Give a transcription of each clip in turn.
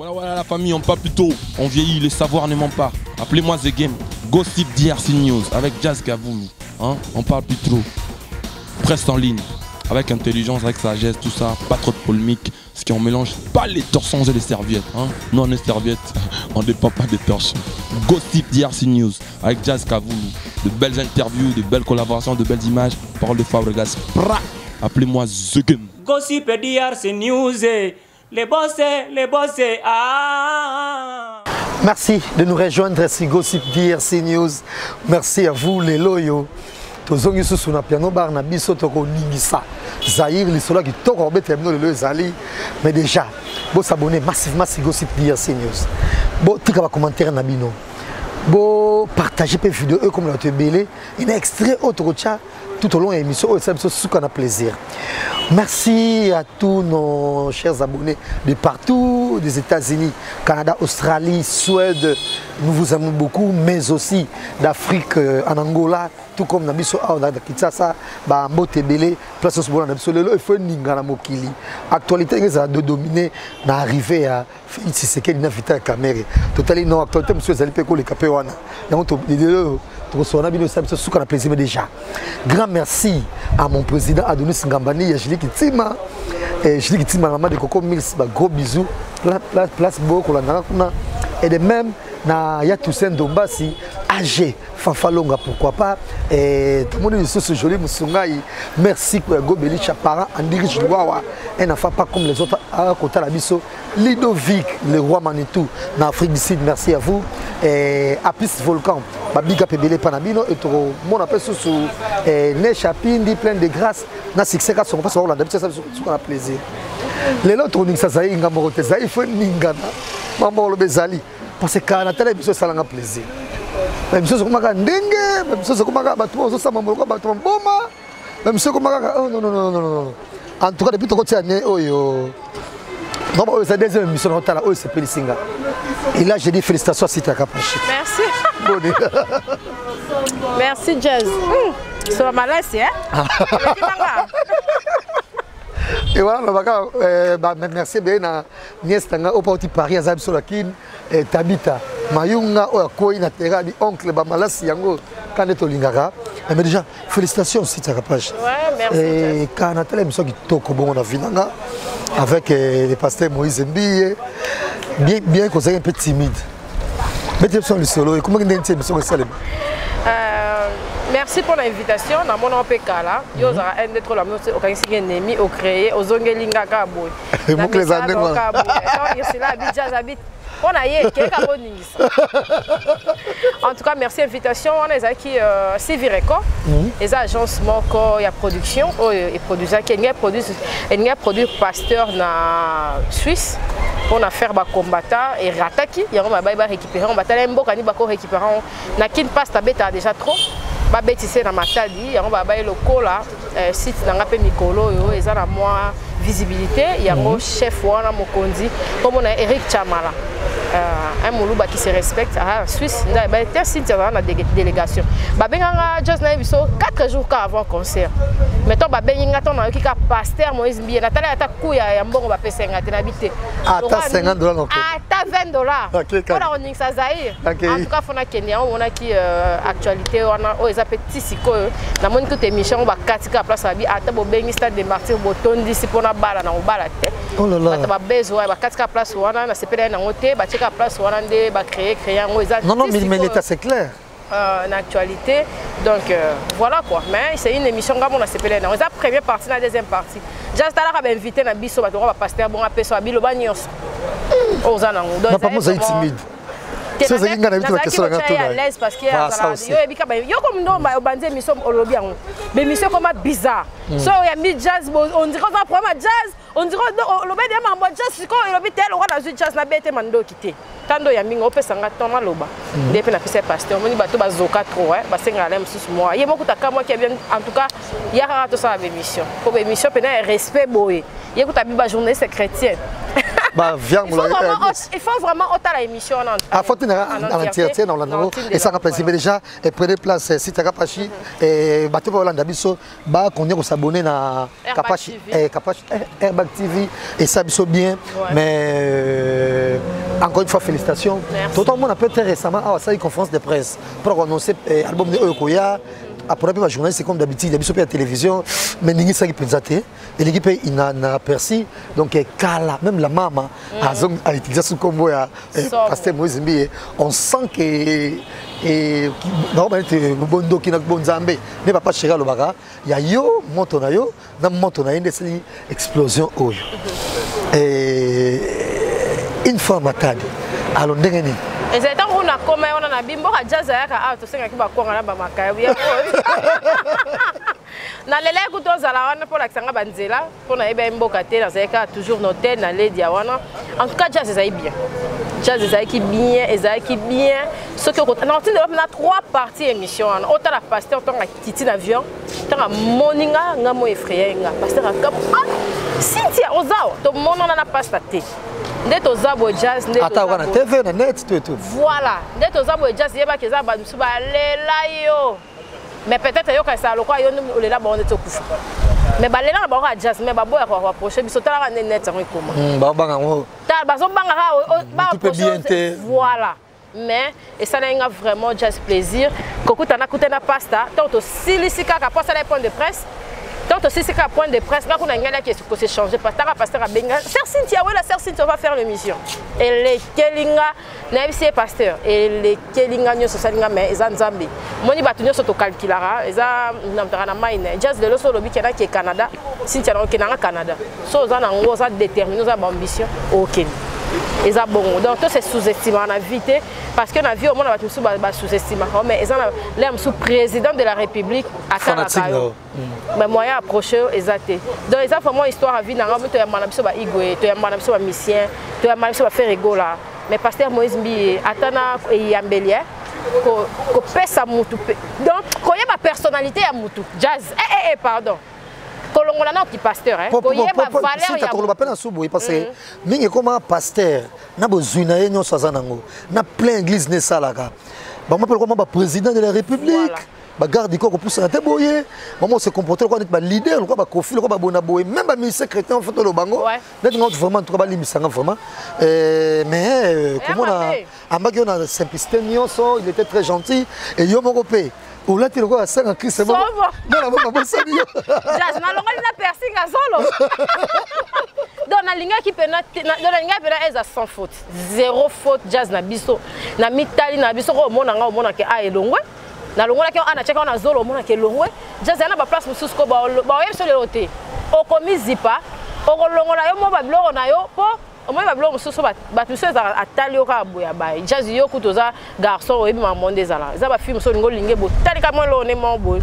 Voilà la famille, on parle plus tôt. On vieillit, les savoirs ne mentent pas. Appelez-moi The Game. Gossip DRC News avec Jazz Gavoulou. Hein? On parle plus trop. Presse en ligne. Avec intelligence, avec sagesse, tout ça. Pas trop de polémique. Ce qui on mélange pas les torsons et les serviettes. Hein? Nous on est serviettes, on ne dépend pas des torchons. Gossip DRC News avec Jazz Gavoulou. De belles interviews, de belles collaborations, de belles images. Parole de Fabregas. Appelez-moi The Game. Gossip DRC News. Les bossés, ah. Merci de nous rejoindre sur Gossip DRC News. Merci à vous les loyaux. Tozongi sous na piano bar na biso toko ningisa. Zahir les sola qui toko obete no le zali. Mais déjà, vous s'abonner massivement sur Gossip DRC News. Bon, tika ba commentaire na bino. Bon, partagez les vidéos comme la tebele. Il y a extrait autre chat tout au long de l'émission. C'est ce qu'on a plaisir. Merci à tous nos chers abonnés de partout, des États-Unis, Canada, Australie, Suède. Nous vous aimons beaucoup, mais aussi d'Afrique, en Angola, tout comme Nabiso, Kinshasa, Mbote Bele, place au Sobola, Nabiso, il faut Ningana Mokili. Actualité, ils ont dominé, n'arriver à Félix Tshisekedi, il a invité la caméra. Totalement, non, actualité, monsieur Zalipeko, les Capéouana. Donc, plaisir déjà. Grand merci à mon président Adonis Ngambani, à Julie Kitima, Julie Kitima, maman de Coco Mills, gros bisous, place beaucoup et de même na Yatusen Dombasi, AG, Fafalonga, pourquoi pas, et tout le monde est ce joli Moussungaï. Merci pour Gobeli Chapara, Andirich Louawa, et n'a pas comme les autres à côté de la Bisso, Ludovic, le roi Manitou, en Afrique du Sud, merci à vous, et Apis Volcan, Babiga Pebele Panabino, et tout le monde appelle sous Nechapindi, plein de grâce, na succès, car on passe à l'Hollande, c'est ce qu'on a plaisir. Les autres, on dit que ça y est, il faut Ningana, maman le Bezali. Parce que quand on a des choses, ça a plaisir. Même chose comme un dengue, même chose comme un bateau, ça m'a montré un bateau bomba, même chose comme un. Oh non, non, non, non, non. En tout cas, depuis toute année, oh yo. Non, c'est la deuxième émission de la c'est Pélissinga. Et là, j'ai dit félicitations à Sita Kapachi. Merci. Merci, Jazz. C'est la Malaisie, hein? Et voilà, merci bien à Niès Tanga, au parti Paris, à Zab Solakin, et Tabita, Mayunga, Oakoi, Natera, oncle Bamalas, Yango, Kaneto Lingara. Mais déjà, félicitations, Sita Kapachi. Ouais, merci. Et quand on a tellement de toko bon à Vinanga, avec le pasteur Moïse Mbie, bien qu'on soit un peu timide. Mais tu es le solo, et comment tu es le solo? Merci pour l'invitation. Dans mon là, il y a un d'être la musique au Kansi ennemi au créé aux Ongelinga Kabo. Et vous les années là. On a eu quelques bonus. En tout cas, merci l'invitation. On est qui Civireco, les agences Moko, il y a production, et produisent qui est produit pasteur na Suisse. On a fait des combattants et rataki. Il y a un récupérer, on va aller un bocani bako récupérer. Na kin pasta beta déjà trop. Ba betissé na matadi, on va aller le cola site na ngape mikolo yo eza na moi visibilité. Il y a un chef wana mokondi comme on a Eric Chamala. Un Moulouba qui se respecte en Suisse, il y a une délégation. Il y a 4 jours avant le concert. Mettons il y a un pasteur Moïse Mbie. Nathalie a couille à Yambon, on va payer 50 habité. Ah, t'as $50. Ah, t'as $20. On a un ça Zahir. En tout cas, on a Kenya, on a qui actualité, on a des petits sicos. On a des émissions, on va 4 places à Bia. On a des stade de martyrs, on a des disciples, on a des balles. Oh là là. On a besoin de 4 places, on a des place où on a créé non, non, mais l'état c'est clair. En actualité, donc voilà quoi. Mais c'est une émission comme on a séparé. On a la première partie, la deuxième partie. Just là, on a invité na biso, on va passer bon appel sur Abilo Bagnos. Aux anango. Donc, pas moi, c'est timide. C'est ça qui est question à l'aise parce qu'il y a yo comme non ba bandé émission au lobby en mais émission comme bizarre. So il y a mis jazz on dirait qu'on va prendre jazz, on dirait le lobby de mambo jazz ko le lobby tel on va dans jazz na bête mando quitter. Tando ya mingo pe sanga toma loba. Depuis na pise pasteur on dit bato bazoka trop hein, ba senga lem sous moi. Il y a beaucoup de moi qui bien en tout cas il y a tout ça avec émission. Pour émission pena respect boy. Il y a que ta biba journaliste chrétien. Bah viens il faut vraiment autant la émission en faut en entièreté dans l'anneau et ça rappelle déjà et prenez place si tu as Kapachi et bateau pour Hollande biso bah qu'on est s'abonner na Kapachi et Kapachi Airbag TV et ça biso bien mais Encore une fois, félicitations. Tout le monde a peut-être récemment une conférence de presse pour annoncer l'album de Okoya. Après, les journalistes, comme d'habitude, il y a la télévision, mais il y a des et l'équipe a perçu. Donc, même la maman a utilisé ce combo à Pasteur Moïse Mbi. On sent que Bondo qui n'a pas bon Zambé, mais pas chéri le baga. Il y a yo, montonayo, dans montonayo, une explosion. Une fois matadi, alors ndengeni. Et c'est tant qu'on a comme on a bimbo à jazz à auto c'est qui va quoi na ba makaya. Na lele kuto zala wana pour la sanga banzela pour na eba mboka te na zeka toujours noter na lady wana. En tout cas jazz ça bien. Jazz ça qui bien et ça qui bien. Ce que on a 3 parties émission. Autant la pasteur tant la titi d'avion, tant la moninga ngamo effrayé nga. Pasteur a comme Cynthia Ozao, tout le monde en a pas staté. Net aux arbres jazz, net aux TV, na net, tout. Voilà, net aux arbres jazz, il y a des arbres qui sont là. Mais peut-être que ça a été là, on est au coup. Mais les gens ont jazz, mais ils ont approché, ils sont là, net, ça voilà. Mais et ça n'a vraiment jazz plaisir. Quand on a écouté la pasta, tant aussi les cas qu'à passer les points de presse. Donc aussi c'est qu'à point de presse, là qu'on a gagné qui s'est changé, pasteur à Benga. Sœur Cynthia, oui la sœur Cynthia va faire l'émission. Et les Kelinga, n'avez pasteur. Et les Kelinga nous sommes mais ils ont Zambie. Moi ni batu nous sommes au calculara, ils ont n'amtara maine. Jazz de l'osso lobby qui est Canada, Cynthia qui est au Canada. So ils ont en gros déterminé, ils ont ambition au Kenya. Ils ont bon. Donc tout c'est sous-estimé en invité parce que la vie au monde va sous-estimé. Mais ils ont l'air sous président de la République à Canada. Mais moyen approché exacté. Donc ils ont vraiment histoire à vie dans tu as manam so ba igwe, tu as manam so ba misien, tu as manam so ba faire rigola. Mais pasteur Moïse Mbi atana e yambelia ko pesa mutu. Donc ko y a ma personnalité à mutu. Jazz. Pardon. Kolongola na petit pasteur hein. Ko y a ma valeur ya. Ko ba na subo parce que mingi comme pasteur na bozuna yenyo sazanango. Na plein église ne salaka. Ba m'appelle comme ba président de la République. Garde quoi pour ça boyer maman se comporter quoi être leader quoi kofi quoi bona boyer même ba ministre chrétien en photo le bango d'être vraiment trop limisanga vraiment mais comment on a simplicité nyonso il était très gentil et yo mokopé ou là tu le vois ça en Christ bon non la maman ça yo jazz na longa na piercing azolo donc na linga qui peut na la linga peut être sans faute zéro faute jazz na biso na mitali na biso ko mona ke a elongwe na longola ki ana cheka na zolo mona ke longwe jazz na ba place mususu ko ba yem so le roté o komi zipa o longola yo mo ba bloko na yo po o mo ba bloko mususu ba tuso za atali yo ka boya ba jazz yo kutoza garçon o ebi ma monde zala za ba film so lingo linge bo tali ka mo lo ne mo bo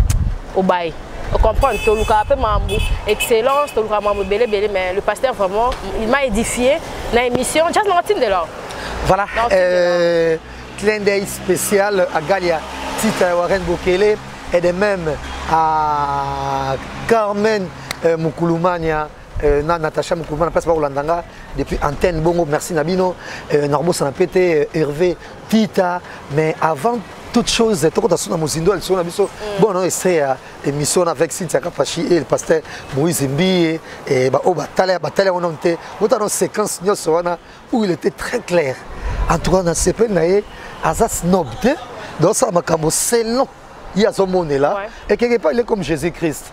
o bail on comprend tout le cas peu mambo excellence tout le cas mambo belé mais le pasteur vraiment il m'a édifié na émission jazz na team de là voilà clin d'œil spécial à Galia Tita Warren Bokele et de même à Carmen Moukoulumania, Natacha Moukoulumania, passe par Olandanga, depuis Antenne Bongo, merci Nabino, Norbo Sanapete, Hervé, Tita, mais avant toute chose, tout le monde a son abisso. Bon, on essaie émission avec Cynthia Kapachi et le pasteur Moïse Mbi et Bataille, on a une séquence où il était très clair. En tout cas, on a CP, Azas Snob. Donc ça m'a comme c'est long. Il y a ce monde là et quelque part il est comme Jésus-Christ.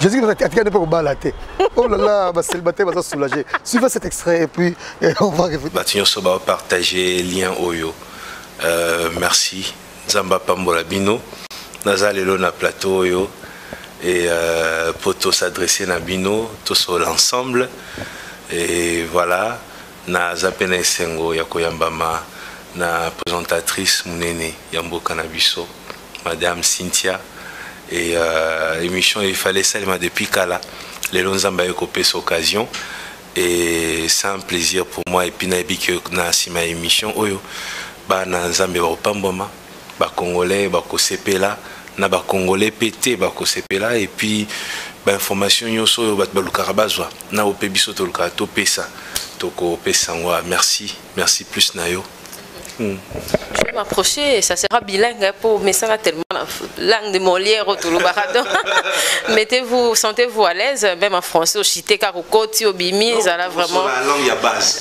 Jésus-Christ a été pour balater. Oh là là, c'est le baptême va soulager. Suivez cet extrait et puis on va revenir. Bâtiment va partager lien Oyo. Merci. Zamba Pambola Bino. Nazalelo na plateau Oyo et pour tous s'adresser na Bino, tous l'ensemble et voilà. Na Zapena Sengo Yakoyambama. La présentatrice Mounene Yambo Canabiso, Madame Cynthia et l'émission il fallait ça depuis Kala les lonzamba copé cette occasion et c'est un plaisir pour moi et puis nabi que na sima émission oyo ba na nzambe ba pamboma ba congolais ba kosepela na ba congolais pété ba kosepela et puis ba information yoso yo ba lukarabazwa na opebiso to lukato pesa toko pesa merci plus nayo. Je vais m'approcher et ça sera bilingue pour mais ça va tellement la langue de Molière au Touloubarado. Mettez-vous, sentez-vous à l'aise, même en français, au chité, carocoti, au bimi, ça là vraiment. La langue à base.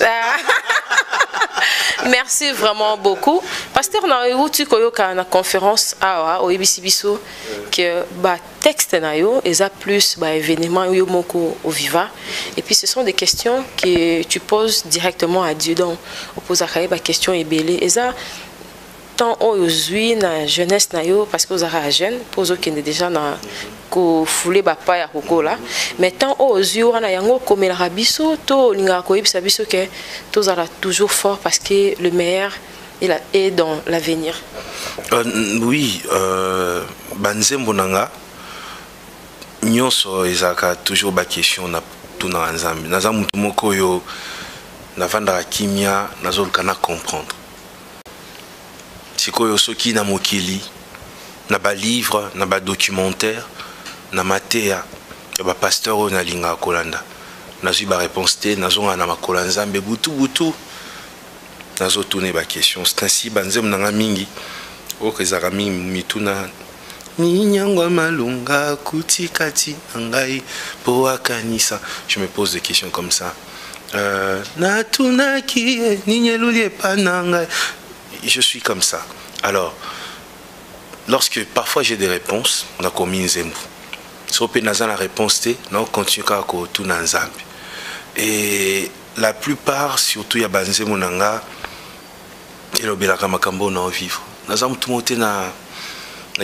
Merci vraiment beaucoup. Pasteur, on a eu une conférence au Ebisibiso que texte et plus événement au Viva. Et puis ce sont des questions que tu poses directement à Dieu. Donc, on pose à question et belé. Et ça, tant aujourd'hui na jeunesse na yo parce que vous avez jeune pose qui est déjà na ko foulé ba ya kokola mais tant aujourd'hui on a yango comme la biso to linga ko ibisa biso que tous ala toujours fort parce que le meilleur il est dans l'avenir. Oui, banzembo nanga nyonso ezaka toujours ba question na tuna nzambe naza mutu moko yo na vanda kimia nazolukana comprendre. Sikoyo soki na mokili na ba livre na ba documentaire na matea ba pasteur na linga kolanda nazui ba réponse te nazonga na makola nzambe butu nazo tourner ba question c'est ainsi banzem nanga mingi okezaka mingi mituna ni nyangwa malunga kutikati ngai po akanisa. Je me pose des questions comme ça. Na tunaki ni nyeluli epananga. Je suis comme ça. Alors, lorsque parfois j'ai des réponses, on a commis un zembu. Si on peut la réponse, on continue à tout dans Zambi. Et la plupart, surtout, il y a des zembu nanga, et le belaka makambo na vivre. Nazam tout monter na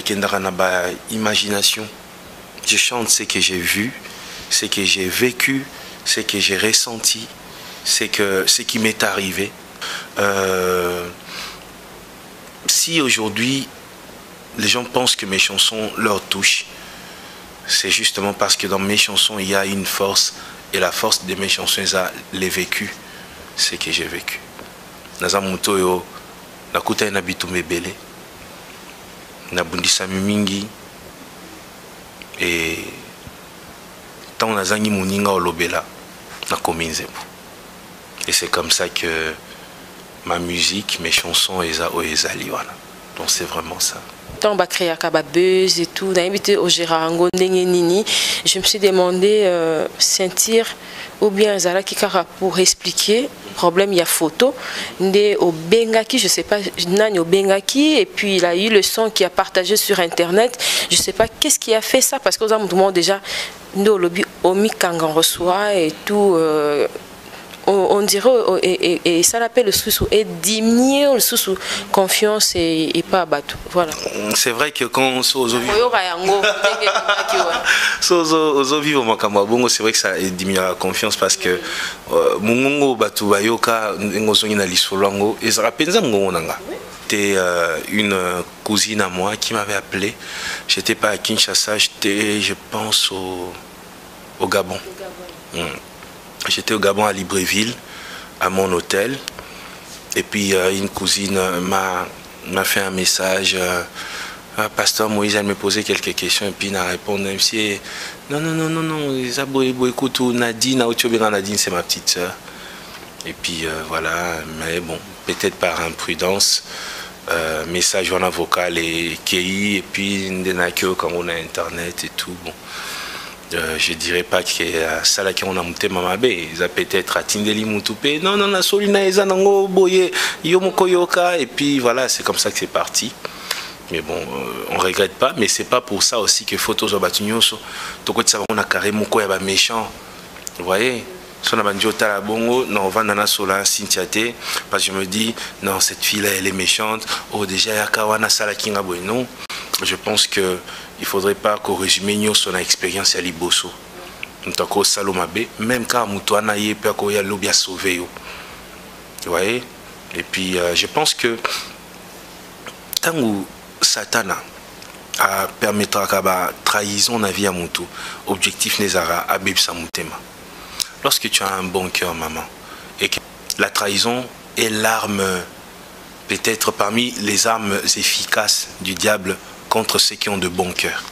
kendara na ba imagination. Je chante ce que j'ai vu, ce que j'ai vécu, ce que j'ai ressenti, ce qui m'est arrivé. Si aujourd'hui les gens pensent que mes chansons leur touchent, c'est justement parce que dans mes chansons il y a une force et la force de mes chansons c'est les vécus, ce que j'ai vécu. Nazamuto yo nakuta na bitumbe belé na bundisa mingi et tant nazangi muninga olobela na kominzembo. Et c'est comme ça que ma musique, mes chansons, donc c'est vraiment ça. Tant bah créer un buzz et tout, on a invité au Gérango Nini. Je me suis demandé sentir ou bien Zara Kikara pour expliquer le problème. Il y a photo au Bengaki, je sais pas, Nani au Bengaki, et puis il a eu le son qui a partagé sur internet. Je sais pas qu'est-ce qui a fait ça parce que nous avons déjà nos lobby Omi Kangan reçoit et tout. On dirait, et ça l'appelle le sous et diminuer le sous confiance et pas abattu. Voilà. C'est vrai que quand on vivre au Makamabongo, c'est vrai que ça diminue la confiance parce que Mungongo Batu Bayoka, Ngozongi na Lisolango, et ça rappelle ça Mungonga. C'était une cousine à moi qui m'avait appelé. J'étais pas à Kinshasa, j'étais, je pense, au Gabon. J'étais au Gabon à Libreville, à mon hôtel. Et puis une cousine m'a fait un message. Pasteur Moïse, elle me posait quelques questions et puis elle a répondu. Non, écoute, Nadine, Nadine, c'est ma petite soeur. Et puis voilà, mais bon, peut-être par imprudence, message en vocal et KI, et puis quand on a internet et tout. Bon. Je dirais pas que ça là qui on a monté mamabé, ils a peut-être atindeli mutupe. Non, la solina ezanango boye yomoko yoka et puis voilà, c'est comme ça que c'est parti. Mais bon, on regrette pas, mais c'est pas pour ça aussi que photos au batunyoso. Toko ça on a carré moko ya ba méchant. Vous voyez? Son abandiota la bongo, non, on va dans sola Cynthiate parce que je me dis non, cette fille là elle est méchante. Oh déjà yakawana sala kinga boy non. Je pense que il faudrait pas qu'on résume son expérience à Liboso. Ntako Salomabe, même quand Moutouana y est pas qu'on y a l'obia sauvé. Vous voyez? Et puis je pense que tant que Satana a permettra qu'à trahison na vie à Moutou, objectif Nezara Abib Samoutema. Lorsque tu as un bon cœur, maman, et que la trahison est l'arme, peut-être parmi les armes efficaces du diable contre ceux qui ont de bons cœurs.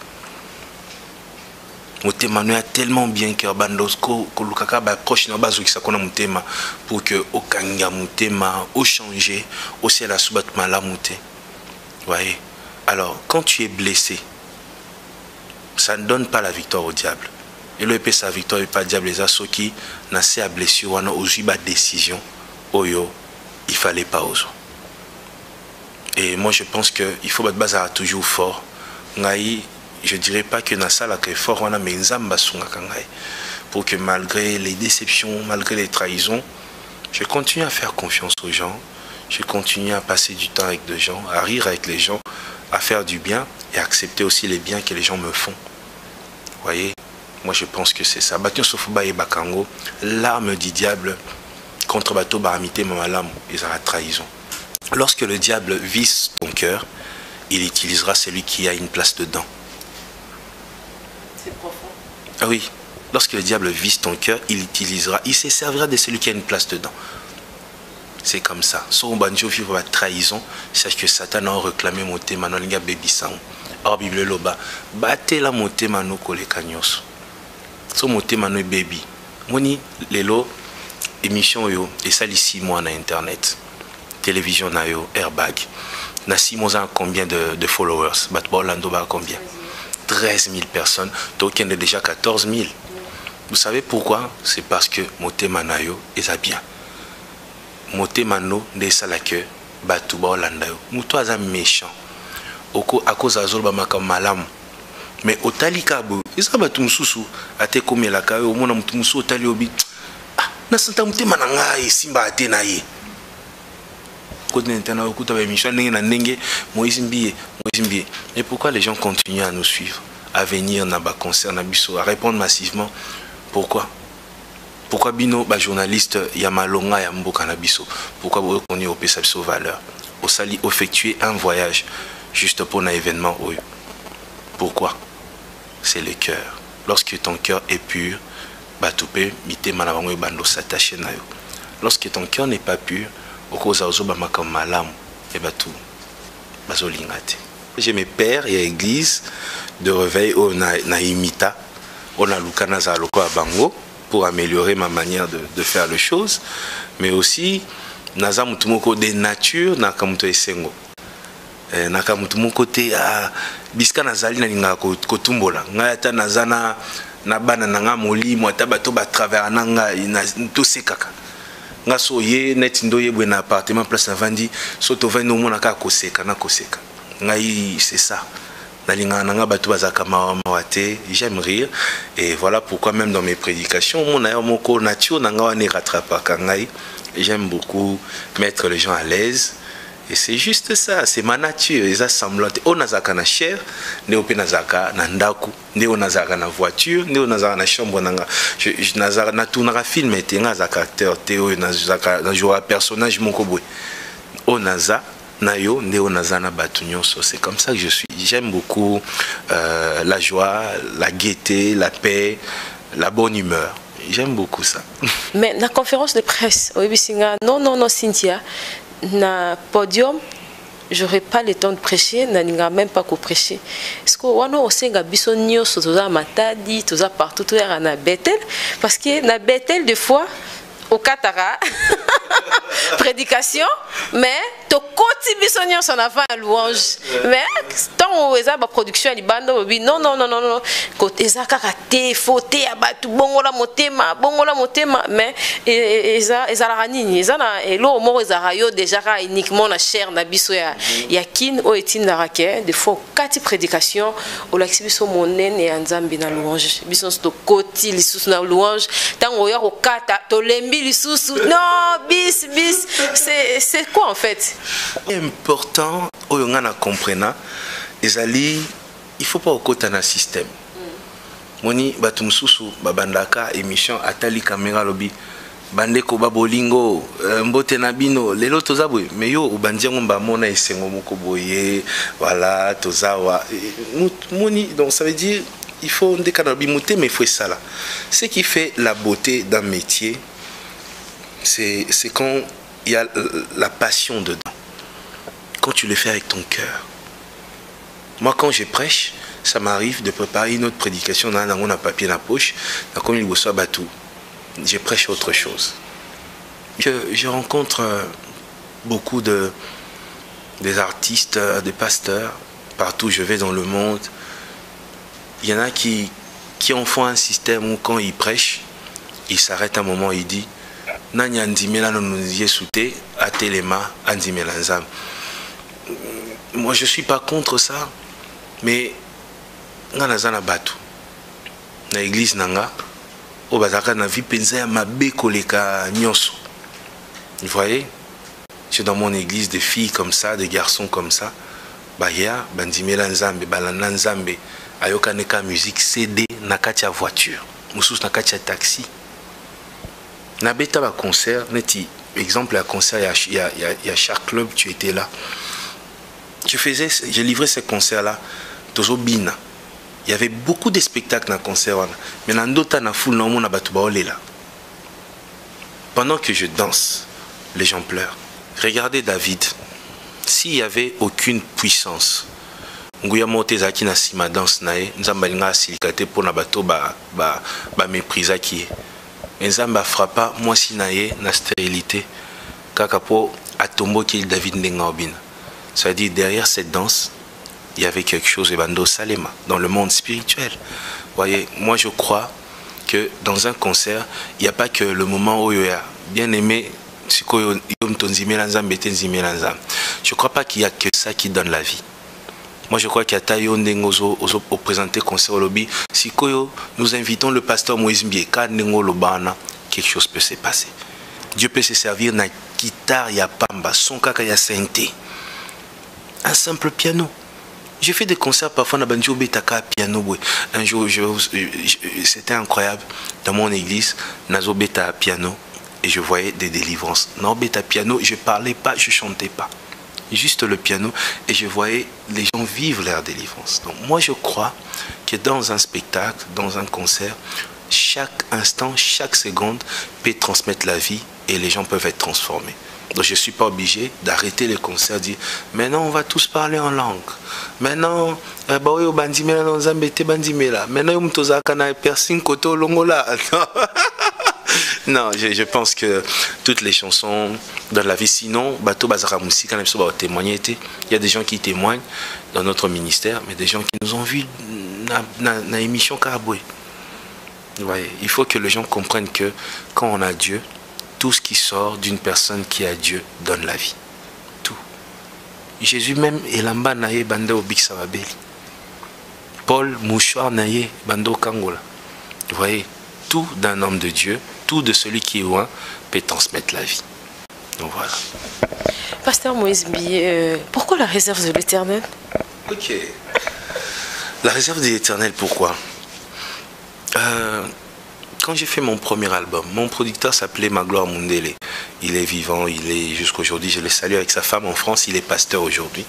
Motema a tellement bien cœur bandosko kolukaka ba proche na bazo qui kona motema pour que okanga motema au changer au ciel la subat malamuté. Voyez. Alors quand tu es blessé, ça ne donne pas la victoire au diable. Et le sa victoire et pas diable les asso qui n'a à blessure wana ozuba décision oyo il ne fallait pas oser. Et moi, je pense qu'il faut battre bazar toujours fort. Je ne dirais pas que Nassala est fort, on a mais pour que malgré les déceptions, malgré les trahisons, je continue à faire confiance aux gens, je continue à passer du temps avec des gens, à rire avec les gens, à faire du bien et à accepter aussi les biens que les gens me font. Vous voyez, moi je pense que c'est ça. Bation Sofuba et Bakango, l'arme du diable contre Bato Baramité Mamalam, ils ont la trahison. Lorsque le diable vise ton cœur, il utilisera celui qui a une place dedans. C'est profond. Ah oui, lorsque le diable vise ton cœur, il se servira de celui qui a une place dedans. C'est comme ça. Son banjo vivre la trahison, sache que Satan a réclamé mon thème, non baby sang. Or Bible loba, battez la mon thème no kole kanyos. Son mon thème no baby. Moni lelo émission yo et ça les 6 mois na internet. Télévision na yo airbag. Na 6 mois en combien de followers? Batbo Orlando ba combien? 13 000 personnes. Token est déjà 14 000. Vous savez pourquoi? C'est parce que moté manayo est bien. Moté mano de salake batuba Orlando. Mouto aza méchant. Oko à cause azol ba makam malam. Mais otali kabo, isa batu mususu ate komi la kayo mona mutu musu otali obi. Ah, na santa moté mananga e simba ate na ye. Et pourquoi les gens continuent à nous suivre, à venir dans le concert, à répondre massivement? Pourquoi? Pourquoi Bino, journaliste Yamalonga Yambo Canabiso? Pourquoi vous reconnaissez au PSAPSO valeur? Au Sali, effectuer un voyage juste pour un événement. Pourquoi? C'est le cœur. Lorsque ton cœur est pur, lorsque ton cœur n'est pas pur, j'ai mes pères et l'église de réveil au Naimita, on a Lukanaza Loko à Bango pour améliorer ma manière de faire les choses, mais aussi Naza Mutumoko de nature, Nakamuto Esengo. Nakamutumoko te a Biska Nazali Nalinga Kotumbola, Nayata Nazana Nabana Nanga Moli, Mwatabato Batravers Nanga, Tosekaka. Nga so ye net ndoye bwe na appartement place na vandi soto vandi no mona ka koseka na koseka ngai c'est ça nalinga nanga batu bazaka mawate j'aime rire et voilà pourquoi même dans mes prédications mon ayo moko nature nanga wane rattrapa ngai j'aime beaucoup mettre les gens à l'aise. Et c'est juste ça, c'est ma nature. Les assemblants, on a zaka na chair, ne ope na zaka na ndaku, ne on a zaka na voiture, ne on a zaka na chambre nanga. Je na zaka na tourner film et na zaka acteur, théo na zaka na jouer personnage mon koboy. On a za na yo, ne on a zaka na batunyoso. C'est comme ça que je suis. J'aime beaucoup la joie, la gaieté, la paix, la bonne humeur. J'aime beaucoup ça. Mais la conférence de presse, non Cynthia. Na podium, j'aurais pas le temps de prêcher, n'anga même pas qu'au prêcher. Est-ce que on a aussi un bisonnios, toza matadi, toza partout, tout est na Bethel, parce que na Bethel des fois au Katara, prédication, mais to koti bisonnios en avant à louange. Mais tant où eza ba production à libando, non, côté eza karaté, fauté abatu bongola motema, mais eza la ranini, eza na elo mo eza rayo déjà uniquement la chair na biso ya kin o etine na rake, des fois kati prédication au laxi biso monene et nzambi na louange. Biso to koti lisusu na louange, tant o ya ko kata to lembi lisusu. Non, bis, c'est quoi en fait? Important, oyongana comprena, ezali, il faut pas okota na système. Moni batumsusu babandaka émission atali caméra lobby bandeko babolingo mbote na bino lelo tozabwe mais yo ubandiango mbamona esengo moko boye voilà tozawa moni donc ça veut dire il faut ndekana bimote mais il faut ça là. Ce qui fait la beauté d'un métier c'est quand il y a la passion dedans. Quand tu le fais avec ton cœur. Moi, quand je prêche, ça m'arrive de préparer une autre prédication dans un papier dans la poche, comme il reçoit bateau. Je prêche autre chose. Je rencontre beaucoup des artistes, des pasteurs, partout où je vais dans le monde. Il y en a qui en font un système où quand ils prêchent, ils s'arrêtent un moment et ils disent nani andimela nous yesute atelema andimela nzambe. Moi je suis pas contre ça, mais ngana zana batu na église nanga o bazaka na vie penza ya mabe koleka nyonso. Vous voyez, j'ai dans mon église des filles comme ça, des garçons comme ça. Baya bandimela nzambe balanda nzambe ayoka neka musique CD na kati ya voiture, mususu na kati ya taxi. Na beta ba concert neti exemple à concert il y a chaque club tu étais là. J'ai livré ces concerts là toujours bina. Il y avait beaucoup de spectacles dans le concert mais dans d'autres na foule non na batu ba olela. Pendant que je danse, les gens pleurent. Regardez David. S'il y avait aucune puissance, nguya mote zaki na sima danse nae, nzamba linga silikate pour na bato ba méprisa qui nzamba frappa moi si nae na stérilité kaka po atombo ki David Ndengobin. Ça veut dire derrière cette danse, il y avait quelque chose et bando salema dans le monde spirituel. Voyez, moi je crois que dans un concert, il n'y a pas que le moment où il y a bien aimé. Je ne crois pas qu'il n'y a que ça qui donne la vie. Moi je crois qu'il y a Tayo Ndengozo au présenté concert au lobby. Si nous invitons le pasteur Moïse Mbie, quelque chose peut se passer. Dieu peut se servir na guitare, il y a pamba, son kaka, il y a synthé. Un simple piano. J'ai fait des concerts parfois na banjo betaka piano. Un jour c'était incroyable dans mon église, nazo beta piano. Et je voyais des délivrances. Non, bêta piano, je parlais pas, je chantais pas. Juste le piano. Et je voyais les gens vivre leur délivrance. Donc moi, je crois que dans un spectacle, dans un concert, chaque instant, chaque seconde peut transmettre la vie et les gens peuvent être transformés. Donc je ne suis pas obligé d'arrêter les concerts, dire maintenant on va tous parler en langue. Maintenant, maintenant non, je pense que toutes les chansons dans la vie, sinon, Bato Bazara Moussi, quand même, témoigner. Il y a des gens qui témoignent dans notre ministère, mais des gens qui nous ont vus dans l'émission Karaboué. Ouais, il faut que les gens comprennent que quand on a Dieu, tout ce qui sort d'une personne qui a Dieu donne la vie. Tout. Jésus même, Elamba Naye Banda Obik Savabeli. Paul Mouchoir Naye Bando Kangola. Vous voyez, tout d'un homme de Dieu, tout de celui qui est loin peut transmettre la vie. Donc voilà. Pasteur Moïse Mbie, pourquoi la réserve de l'Éternel? Ok. La réserve de l'Éternel, pourquoi? Quand j'ai fait mon premier album, mon producteur s'appelait Magloire Mundele. Il est vivant, il est jusqu'à aujourd'hui, je le salue avec sa femme en France, il est pasteur aujourd'hui.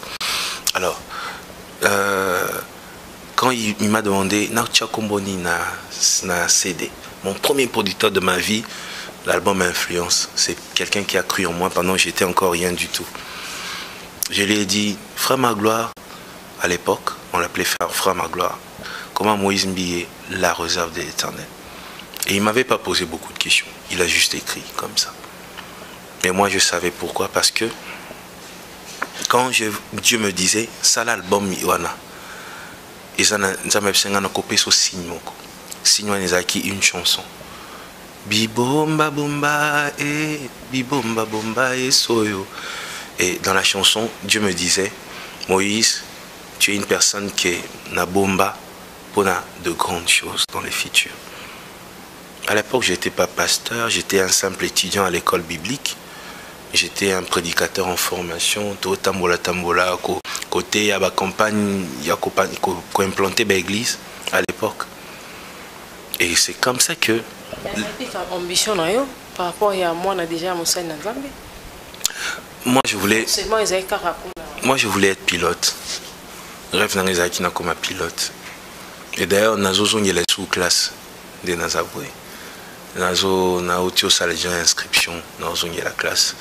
Alors, quand il m'a demandé, Naucha Komboni na CD, mon premier producteur de ma vie, l'album Influence, c'est quelqu'un qui a cru en moi pendant que j'étais encore rien du tout. Je lui ai dit, Frère Magloire, à l'époque, on l'appelait Frère Magloire, comment Moïse Mbie, la réserve de l'Éternel. Et il ne m'avait pas posé beaucoup de questions, il a juste écrit comme ça. Mais moi je savais pourquoi, parce que quand Dieu me disait, ça l'album Iwana, et ça n'a pas coupé ce signe. Signe une chanson. Bibomba bomba et soyo. Et dans la chanson, Dieu me disait, Moïse, tu es une personne qui n'a bomba pour de grandes choses dans les futurs. À l'époque, je n'étais pas pasteur, j'étais un simple étudiant à l'école biblique. J'étais un prédicateur en formation, tout tambola tambola, côté à la campagne, il y a implanté l'église à l'époque. Et c'est comme ça que. Ambition par rapport à moi, on a déjà mon sein dans Zambie. Moi je voulais être pilote. Rêve dans les acquis comme un pilote. Et d'ailleurs, on a les sous-classes de Nazaboué. On a aussi inscription dans la classe.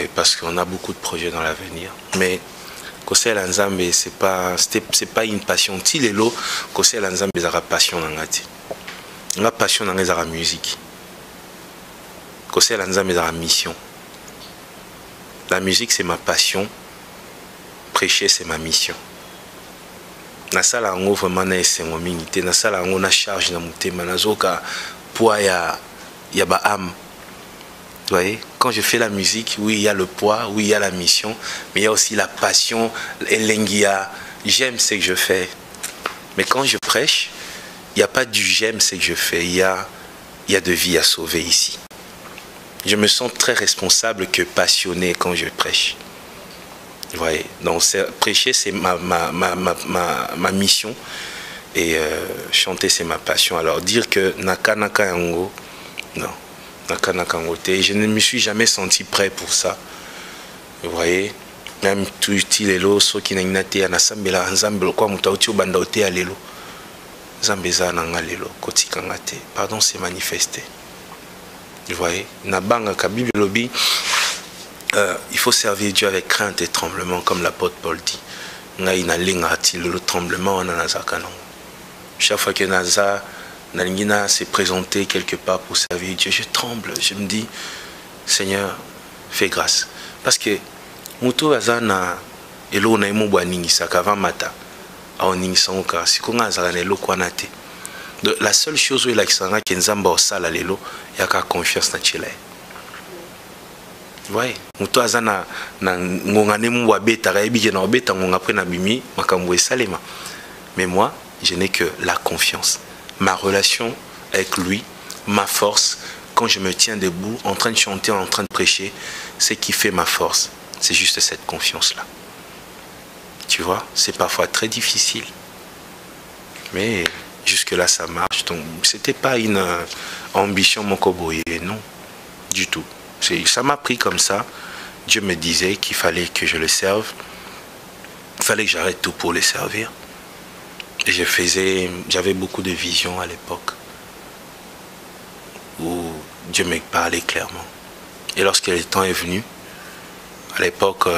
Et parce qu'on a beaucoup de projets dans l'avenir. Mais Kosel Nzambe, c'est pas une passion. Si les lots, Kosel Nzambe, c'est une passion dans la passion dans la musique. Kosel Nzambe, c'est une mission. La musique, c'est ma passion. Prêcher, c'est ma mission. Na sala ngo vraiment na esengo mingi te, na sala ngo na charge na mutema na zoka poa ya ba âme. Vous voyez, quand je fais la musique, oui, il y a le poids, oui, il y a la mission, mais il y a aussi la passion, l'engia. J'aime ce que je fais. Mais quand je prêche, il n'y a pas du j'aime ce que je fais. Il y a de vie à sauver ici. Je me sens très responsable que passionné quand je prêche. Vous voyez, donc prêcher, c'est ma mission. Et chanter, c'est ma passion. Alors dire que naka naka yango, non. Naka naka yango te. Je ne me suis jamais senti prêt pour ça. Vous voyez, même tout les lots, ceux qui n'ont pas été en assemblée, ensemble, quoi, moutauti ou bandauté à l'élo. Zambeza nanga lelo, kotika ngate. Pardon, c'est manifesté. Vous voyez, nabanga ka Bible lobby, il faut servir Dieu avec crainte et tremblement, comme l'apôtre Paul dit. Ngai na lingati le tremblement en anazakano. Chaque fois que Naza Nalingina s'est présenté quelque part pour servir Dieu, je tremble. Je me dis, Seigneur, fais grâce. Parce que Muto Azana elo na imo bwaningi sakava mata. La seule chose où il a que Nzamba au sala lelo, il y a confiance dans Tchela. Vous voyez, Muto Azana na ngongane mwa beta raibi na beta ngonga après na bimi makambo salema. Mais moi, je n'ai que la confiance. Ma relation avec lui, ma force, quand je me tiens debout, en train de chanter, en train de prêcher, c'est qui fait ma force. C'est juste cette confiance-là. Tu vois, c'est parfois très difficile. Mais jusque-là, ça marche. Donc, ce n'était pas une ambition, mon coboye, non, du tout. Ça m'a pris comme ça. Dieu me disait qu'il fallait que je le serve. Il fallait que j'arrête tout pour le servir. Et j'avais beaucoup de visions à l'époque où Dieu me parlait clairement. Et lorsque le temps est venu, à l'époque,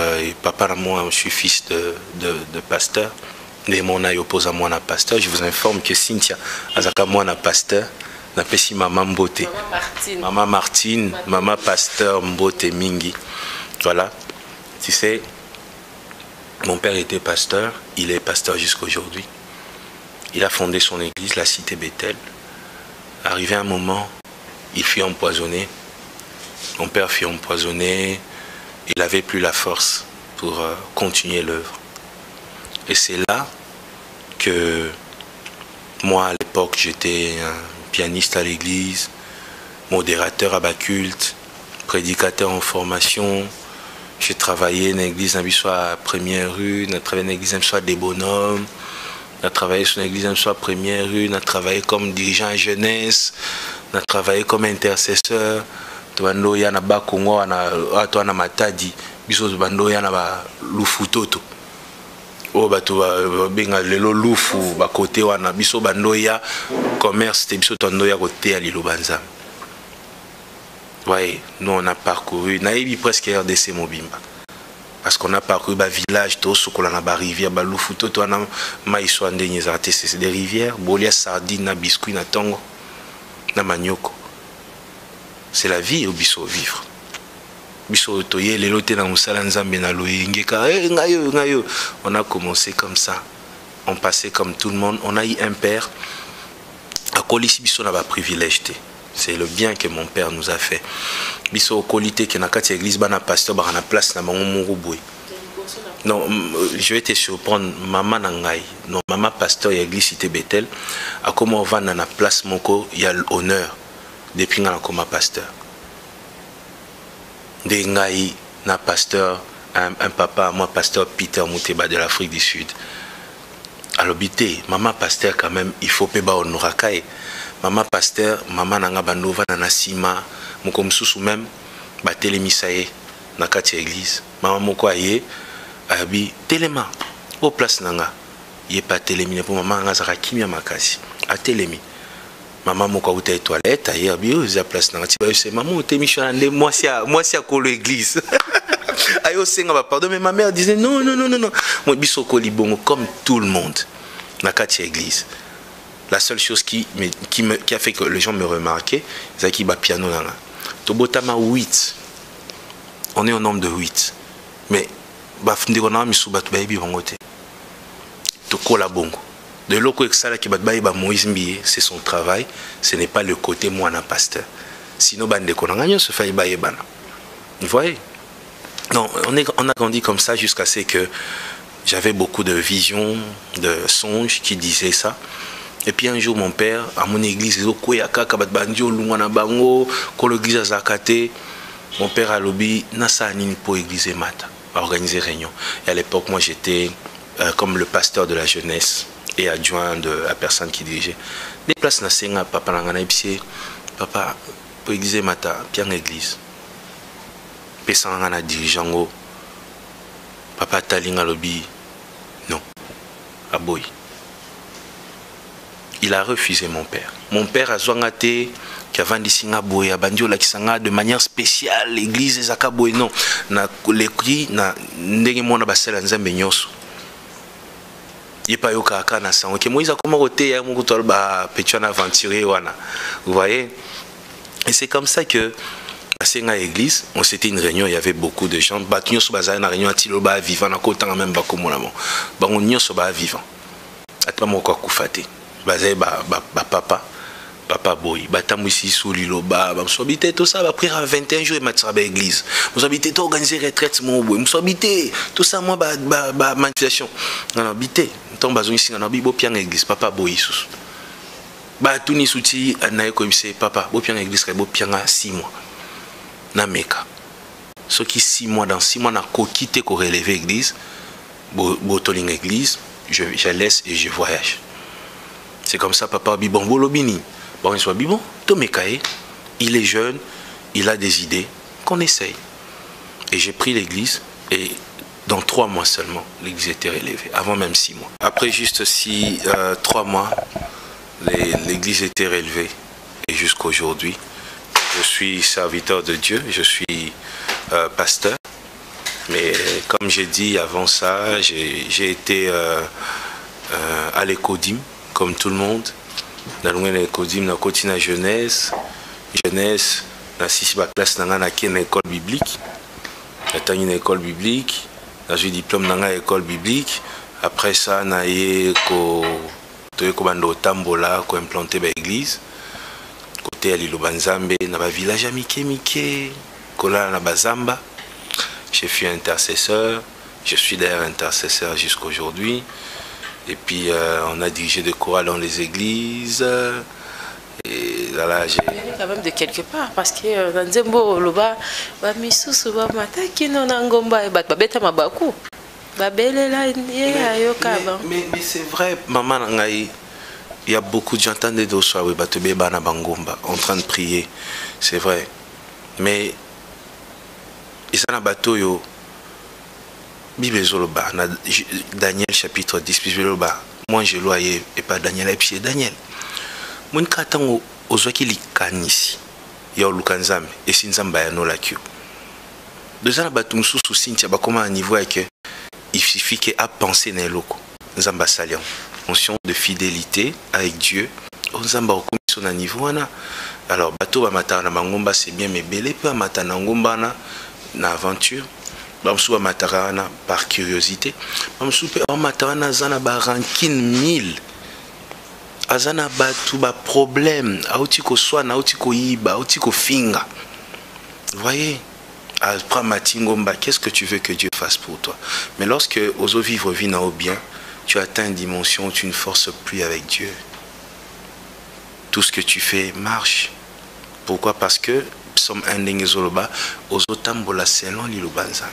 papa et moi, je suis fils de pasteur. Et mon aïe oppose à moi un pasteur. Je vous informe que Cynthia, azaka moi un pasteur, n'a pas si maman Mbote. Maman Martine, maman pasteur Mbote Mingi. Voilà. Tu sais, mon père était pasteur, il est pasteur jusqu'à aujourd'hui. Il a fondé son église, la cité Bethel. Arrivé un moment, il fut empoisonné. Mon père fut empoisonné. Il n'avait plus la force pour continuer l'œuvre. Et c'est là que moi, à l'époque, j'étais un pianiste à l'église, modérateur à Baculte, prédicateur en formation. J'ai travaillé dans l'église à Première Rue, j'ai travaillé dans l'église des Bonhommes, j'ai travaillé sur l'église à Première Rue, j'ai travaillé comme dirigeant à jeunesse, j'ai travaillé comme intercesseur. Bando ya na bakongo na ato na matadi biso bando ya na ba lufu toto o bato benga lelo lufu ba côté wana biso bando ya commerce te biso tondo ya côté ya lilo banza. Ouais, nous on a parcouru naïbi presque RDC Mobimba parce qu'on a parcouru ba village to sokola na ba rivière ba lufu toto na maïso ndenye zate c'est des rivières bolia sardine na biscuit na tongo na manioko. C'est la vie au biso vivre. Biso toye les lotés dans musala nzambe na loyengeka ngayo. On a commencé comme ça. On passait comme tout le monde. On a eu un père. À Kolisi biso na ba privilège. C'est le bien que mon père nous a fait. Biso kolité que na kati église bana pasteur ba na place na bango muruboy. Non, je vais te surprendre maman nangai. Non, maman pasteur et église cité Bethel. À comment on va na place moko, il y a l'honneur. Depuis que je suis pasteur. Ndengai na pasteur, un papa, moi pasteur Peter Mouteba de l'Afrique du Sud. À l'obité, maman pasteur quand même, il faut pas honorakai. Maman pasteur, maman nanga bandova na sima, mokom susu même, batele misaye na kati église. Maman moko aye, abi telema, au place nanga, yé pas telemi pour maman nanga zaka kimia makasi, a telemi. Maman moko uta les toilettes ailleurs bio za place na ngati ba c'est maman te michonande moi si à l'église. Ayo senga pardon mais ma mère disait non moi biso ko libongo comme tout le monde na kati église. La seule chose qui a fait que les gens me remarquaient c'est qui ba piano nanga. Tobotama 8. On est au nombre de 8. Mais ba ndeko na misu batu ba yebi bongo te. To kola bongo. De l'autre côté, c'est son travail, ce n'est pas le côté moi, un pasteur. Sinon, bande de konangagnon se fait baïbana. Vous voyez? Non, on a grandi comme ça jusqu'à ce que j'avais beaucoup de visions, de songes qui disaient ça. Et puis un jour, mon père, à mon église, mon père a lobby, nasa nini pour église mata, a organisé réunion. Et à l'époque, moi, j'étais comme le pasteur de la jeunesse et adjoint de la personne qui dirigeait. Des places nasenga, papa nangana ipsi, papa pour église mata, bien église. Pesangana dirigeant, papa talinga lobby, non, aboy. Il a refusé mon père. Mon père a zwangate qui a vendu Singaboy, a bandio la kisanga de manière spéciale l'église des Akaboy non. Na l'écrit na ndenge mona basela nzambe nyoso. Yepa yoka kana sa. OK, Moïse a comment roté ya mungu tolba petuan aventurier wana. Vous voyez? Et c'est comme ça que à l'église, on c'était une réunion, il y avait beaucoup de gens. Batunyo so bazana na réunion atiloba vivant na kotanga même bakomona bon. Bango nyoso ba vivant. Atma moko kufate. Papa boy, batamwisi sous liloba, m'sobité tout ça, après 21 jours et matira à l'église. M'sobité tout organiser retraite mon boy, m'sobité tout ça moi manifestation. Non habité, ton bazon ici na bibo pian église, papa boy sous. Ba tout ni souti na ko bise papa, bo pian église bo pian 6 mois. Na meka. Ce qui 6 mois dans 6 mois na ko quitter ko relever église, bo toling église, je laisse et je voyage. C'est comme ça, papa Bibon Bolobini. Bon, il soit Bibon, Tomekae, il est jeune, il a des idées, qu'on essaye. Et j'ai pris l'église, et dans 3 mois seulement, l'église était relevée, avant même 6 mois. Après juste 3 mois, l'église était relevée, et jusqu'à aujourd'hui, je suis serviteur de Dieu, je suis pasteur. Mais comme j'ai dit avant ça, j'ai été à l'écodim. Comme tout le monde, dans l'écodim, dans la jeunesse, dans 6 classe, dans une école biblique, dans une école biblique, dans un diplôme dans une école biblique. Après ça, j'ai implanté l'église, côté à l'île Banzambe, dans un village à Mike, Kola na Bazamba. J'ai fait intercesseur, je suis d'ailleurs intercesseur jusqu'à aujourd'hui. Et puis on a dirigé des chorales dans les églises. Et là, j'ai quand même de quelque part parce que dans Zembo loba ba misusu ba mataki no ngomba e bat babeta mabaku ba belela ayoka ba. Mais c'est vrai, maman ngai, il y a beaucoup de gens qui entendent soir oui ba tebe bana bangomba en train de prier. C'est vrai. Mais isana bato yo Bible Zoloba, Daniel chapitre 10, Bible moi je loyais et pas Daniel et puis Daniel. Mon katango ozwaki likanisi ya lukanzambe et sinzamba ya no la kyo. Deux ans batum sous Cynthia ba comment à niveau que il suffit que à penser na loko. Nzamba salion. Notion de fidélité avec Dieu. Nzamba okomiso na niveau wana. Alors bato ba matana na bangomba c'est bien mais belé peu matana ngomba na aventure. Bamsou matarana par curiosité. Bamsou pe matarana zana ba rankine 1000. Azana ba tout ba problème. Autiko swana, autiko yiba, autiko finga. Vous voyez? Après Matingomba, qu'est-ce que tu veux que Dieu fasse pour toi? Mais lorsque oso vivre vie na au bien, tu atteins une dimension où tu ne forces plus avec Dieu. Tout ce que tu fais marche. Pourquoi? Parce que Psaume 1 d'Engezoloba, ozotambola selon l'Ilobanzambe.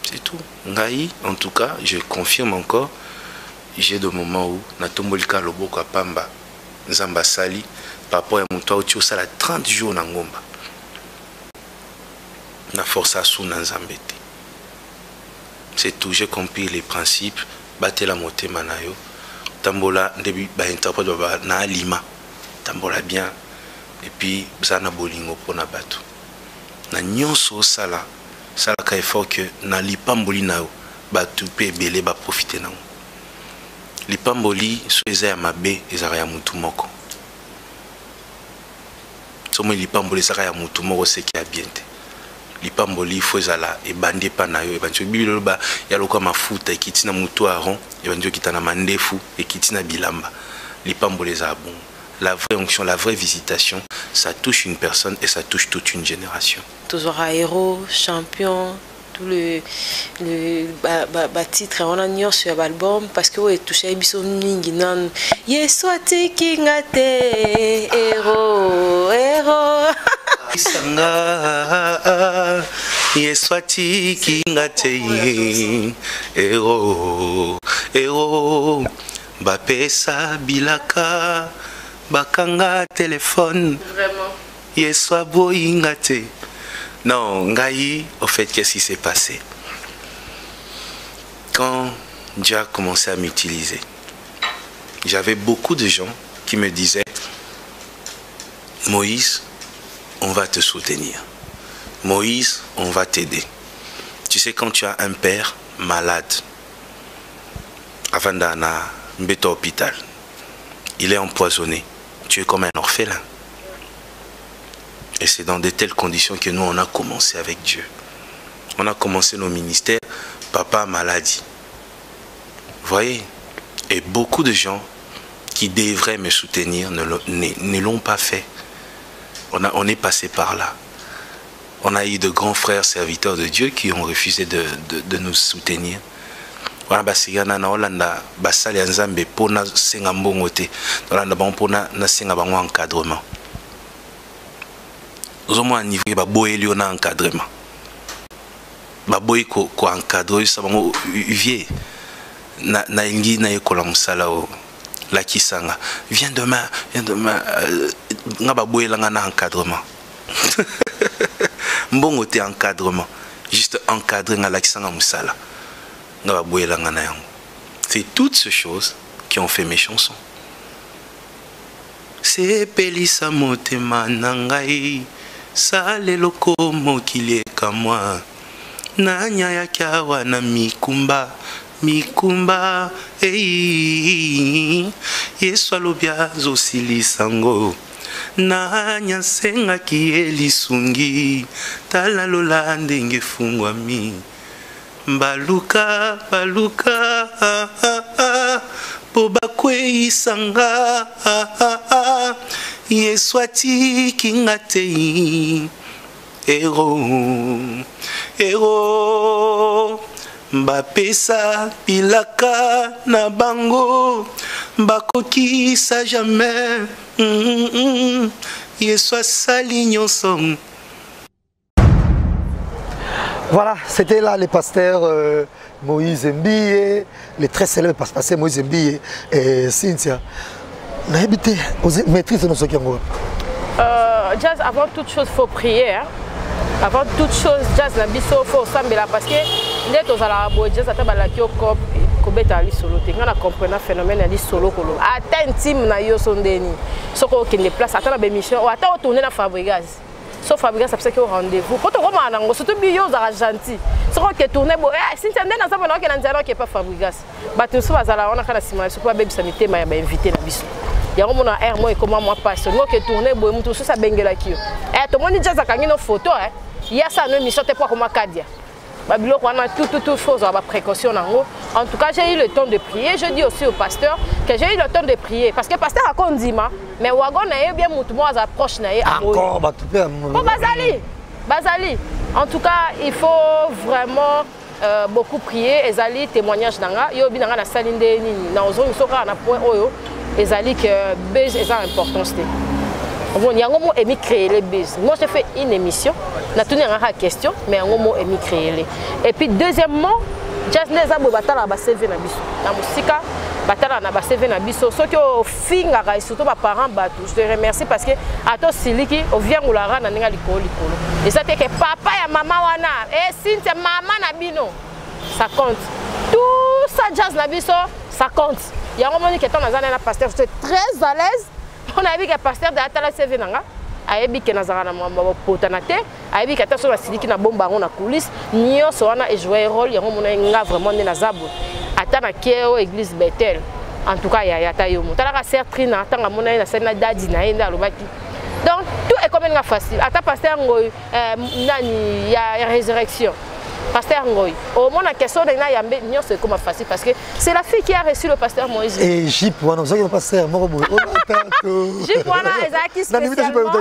C'est tout. Ngai, en tout cas, je confirme encore, j'ai des moments où natombolika loboko apamba nzamba sali par rapport à mon toit où tu as 30 jours na ngomba. Na force à sous nzambete. C'est tout. J'ai compris les principes. Batela mote manayo. Tambola début ba interprète ba na lima. Tambola bien. Et puis zana bolingo pona bato. Na nyonso sala. Sala ka effort que na lipamboli nao batu pe belé ba profiter nao. Lipamboli so eza ya mabe ezara ya mutu moko. Somo lipamboli ezara ya mutu moko c'est qui a bien te. Lipamboli faut ezala e bande pa na yo e bantu bibilo ba ya lokwa mafuta e kitina mutu aron e bantu kitana mandefu e kitina bilamba. Lipamboli ezala bon. La vraie onction, la vraie visitation, ça touche une personne et ça touche toute une génération. Toujours à héros, champion, tout le titre on a mis sur l'album parce que ouais touché biso mingi nan yeswati kingate héros Sanga yeswati kingate héros bapesa bilaka bakanga téléphone vraiment yeswa boyingate. Non, Ngaï, au fait, qu'est-ce qui s'est passé? Quand Dieu a commencé à m'utiliser, j'avais beaucoup de gens qui me disaient Moïse, on va te soutenir. Moïse, on va t'aider. Tu sais, quand tu as un père malade, avant d'aller à l'hôpital, il est empoisonné. Tu es comme un orphelin. Et c'est dans de telles conditions que nous, on a commencé avec Dieu. On a commencé nos ministères, papa maladie. Vous voyez? Et beaucoup de gens qui devraient me soutenir ne l'ont pas fait. On est passé par là. On a eu de grands frères serviteurs de Dieu qui ont refusé de nous soutenir. Voilà, basigana na Hollanda, basali nzambe pona senga mbongo te. Hollanda ba pona na senga bango encadrement. Nous avons un niveau de encadrement. Baboy ko encadrer ça bango vieux. Na ingi na ekola musala o la kisanga. Viens demain nga baboy la na encadrement. Mbongo te encadrement. Juste encadrer nga la kisanga musala. Nga baboy la na yango. C'est toutes ces choses qui ont fait mes chansons. C'est Pelisa motema nangai. Sale loko mokili kamwa nanya ya kawa na mikumba Yesu alobia zosili sango nanya senga kieli sungi tala lola ndenge fungwami baluka po bakwe isanga Yesu atiki ngate héros bapesa pilaka na bango bakokisa jamais Yesu asali nyonso. Voilà, c'était là les pasteurs Moïse Mbie, les très célèbres pasteurs Moïse Mbie et Cynthia. N'habitez, maîtrise de nos sokiango. Jazz, avant toute chose, il faut prier. Hein? Avant toute chose, jazz, il faut s'embêter parce que les gens qui jazz, ils ont solo. Ils compris le phénomène de solo. Atteint team na yo sondeni. Ce qui est place, attends la mission, attends tourner la Fabregas. Sauf Fabregas, c'est que rendez-vous. Quand on va en surtout bio, ça gentil. Ce qui est tourné, si tu as un ensemble qui n'est pas Fabregas, tu sais, on a un simulation, c'est pas baby sanité, mais invité la biso. Il y a un air moi comment moi passe moi qui tourner boy tout ça bengela ki tout le monde déjà kangi no photo il y a ça une émission t'es pas comme Kadia babilo on a tout chose à précaution en tout cas j'ai eu le temps de prier je dis aussi au pasteur que j'ai eu le temps de prier parce que le pasteur raconte dima mais wagon na bien mutu moi approche na encore ba tout bazali en tout cas il faut vraiment beaucoup prier ezali témoignage nanga yo binanga na salinde nini na ozo soka na point oyo ezali que buzz est importance te bon yango mo emi créer les buzz moi j'ai fait une émission na tuni ngaka question mais yango mo emi créer et puis deuxièmement jazz neza bo batala ba CV na biso na musika batala na ba CV na biso soki o finga ka surtout ba parents bato je te remercie parce que ato siliki o vient ngulaka na ninga likolo et ça te que papa ya mama wana et Cynthia mama na bino ça compte tout ça jazz na biso ça compte. Il y a un moment qui est un pasteur, j'étais très à l'aise. On a vu que le pasteur de Atala CV Nanga, a vu que Nazarana Potanate, a vu que Tasso la Siliki na bomba na coulisse, Nio Soana et joué un rôle, il y a un moment vraiment de Nazabo. Atana Keo, église Bethel. En tout cas, il y a Tayomo. Tala Sertrina, Tanga Mona, Sena Dadina, Lobaki. Donc, tout est comme facile. Ata pasteur, il y a résurrection. Pasteur Ngoy. Au moins, la question de Yambe, c'est comme facile parce que c'est la fille qui a reçu le pasteur Moïse. Et Jip, vous avez un pasteur, moi, Jip, voilà, Ezaki spécialement.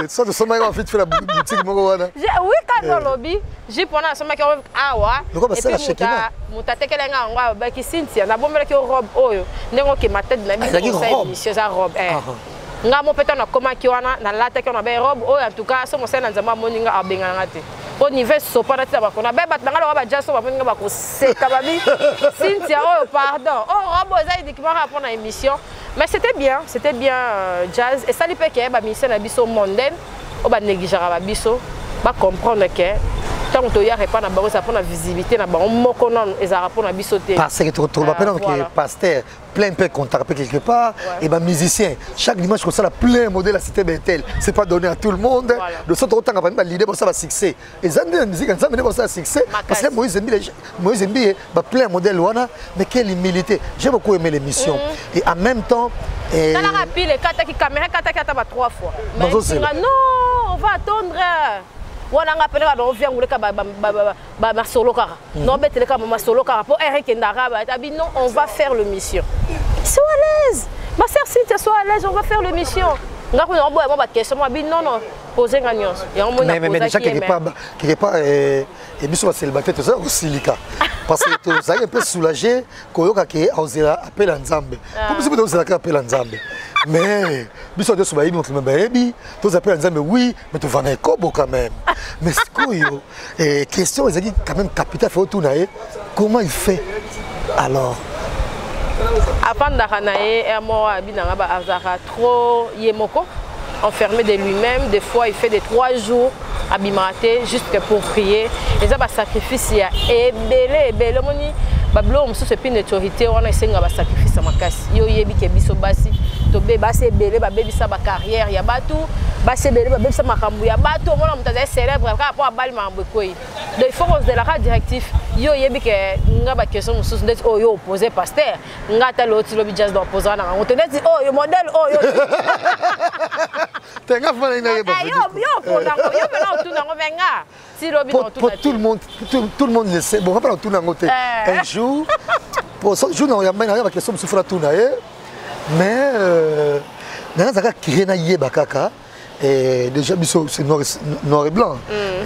Ça, de son mari, on fait la boutique, moi, oui, quand on lobby, Jip, on a son mari qui a awa. Et puis, Moutate Kelenga, on va baki Cynthia, na bombe qui robe, oyo, n'engo qui ma tête n'a mis sa robe. Nga mo peut-être na comment qui wana na lata qui on a ben robe, oyo en tout cas, so mo sena nzamba moninga abenga ngate. Au niveau sopa na taba kona be bat ngalo ba jaso ba moninga ba ko seta babi. Cynthia, oh pardon. Oh robe za équipement pour la émission. Mais c'était bien jazz et ça lui peut que ba mission na biso mondaine, o ba négligera ba biso, ba comprendre que tant que ya répond na bango ça pour la visibilité na bango moko non ezara pour na biso te. Parce que tu trouves pas que pasteur plein peu contact quelque part et ben musicien chaque dimanche comme ça la plein modèle à cité Bethel c'est pas donné à tout le monde de ce temps on va l'idée pour ça va succès et ça la musique ça mais pour ça succès parce que Moïse Mbi ba plein modèle wana mais quelle humilité j'ai beaucoup aimé l'émission et en même temps dans la rapide les kata qui caméra kata qui ataba 3 fois mais non on va attendre wana nga pele ka do vient ngule ka ba solo kara non betele ka ma solo kara pour Eric Ndara ba tabi non on va faire le mission sois à l'aise ma sœur Cynthia sois à l'aise on va faire le mission nga ko no boya ba question ma bi non poser gagnon et on mona poser mais quelque part et biso ba célibataire tout ça aussi lika parce que tu ça un peu soulagé koyoka ke ozela appel à Nzambe comme si vous ozela appel à Nzambe mais biso de soba ibi on baby tous appels à Nzambe oui mais tu vas na kobo quand même mais c'est quoi et question ils dit quand même capital faut tout naé comment il fait alors avant d'aranaé et moi abinanga ba azara trop yemoko enfermé de lui-même des fois il fait des 3 jours abimate juste pour prier et ça ba sacrifice ya ebele moni bablo mususu epi autorité wana esenga ba sacrifice makasi yo yebi ke biso basi to be basi ebele ba bebisa ba carrière ya batu basi ebele ba bebisa makambu ya batu mona mutaza célèbre ka po abali mambo koyi donc il faut qu'on se la directif yo yebi ke nga ba question mususu ndeti oh yo opposé pasteur nga ta loti lobi jazz dans opposé na on te dit oh yo modèle oh yo tenga fana ina yeba yo pour tout nango venga si lobi dans tout tout le monde le sait bon on va pas tout nango te un jour pour ce jour on y a ba question mususu fera tout na mais dans ça créer na yeba kaka et déjà biso c'est noir et blanc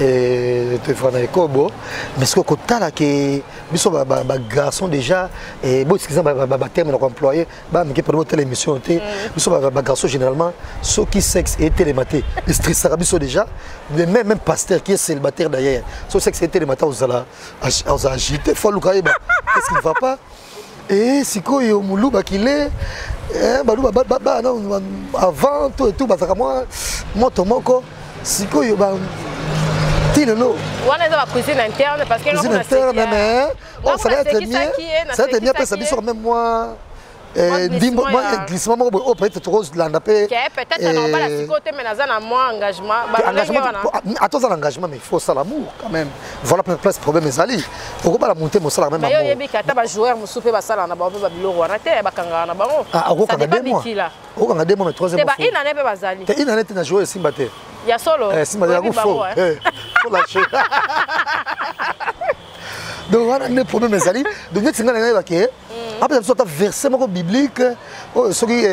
et te fera na kobo mais ce que tala que biso ba garçon déjà et bon excusez ba terme qu'on employé ba mais pour notre émission té biso ba garçon généralement ceux qui sexe et télématé le stress biso déjà même pasteur qui est célibataire d'ailleurs ceux sexe et télématé aux agité faut le caïba qu'est-ce qu'il va pas et si quoi yo muluba qu'il est baluba non avant tout bazaka moi moto moko si quoi yo ba tilelo wana za cuisine interne parce que cuisine interne mais on ça va être mieux ça va être mieux parce que biso même moi moi glissement moi peut-être trop landa pe peut-être on va la psychoté mais nazana moins engagement attends l'engagement mais il faut ça l'amour quand même voilà place problème ezali faut pas la monter mon salaire même mais yo yebi kata ba joueur musupe ba sala na ba ba biloko wana te ba kanga na bango ça dépend bikila o kanga demo mais troisième fois ina ne pe bazali te ina ne te na joueur simba te ya solo simba ya go faut lâcher donc voilà le problème ezali donc net singa na ba ke après ça verset moko biblique soki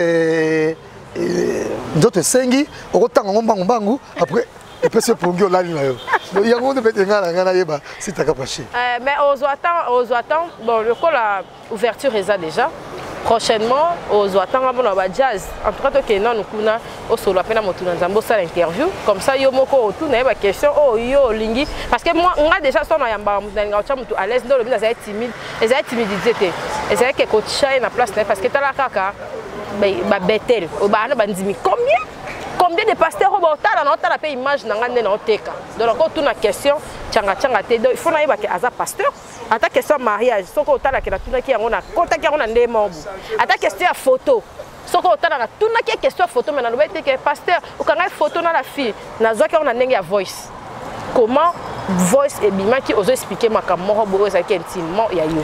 nzoto esengi okotanga ngombangu après epesi epongi olali na yo yango nde pete nga na yeba sitaka pache mais aux attend bon le col la ouverture eza déjà prochainement aux attend bon ba jazz en tout cas to ke non kuna au solo pena motuna nzambo ça l'interview comme ça yo moko tout na ba question oh yo lingi parce que moi on a déjà son na yamba nga cha mutu à l'aise ndo le bina za timide et za timidité et c'est que coach na place parce que tala kaka ba betel o ba na bandimi combien de pasteurs au botala na otala pe image na ngane na oteka donc encore tout na question changa te donc il faut na yeba que aza pasteur ata question mariage soko otala ke na tuna ki yango na konta ki yango na ndemo ata question ya photo soko otala na tuna ki question ya photo mais na lobete ke pasteur okanga photo na la fille na zwa ki on na ndenge ya voice comment voice et bima qui ose expliquer makambo moko ça qui intimement ya yo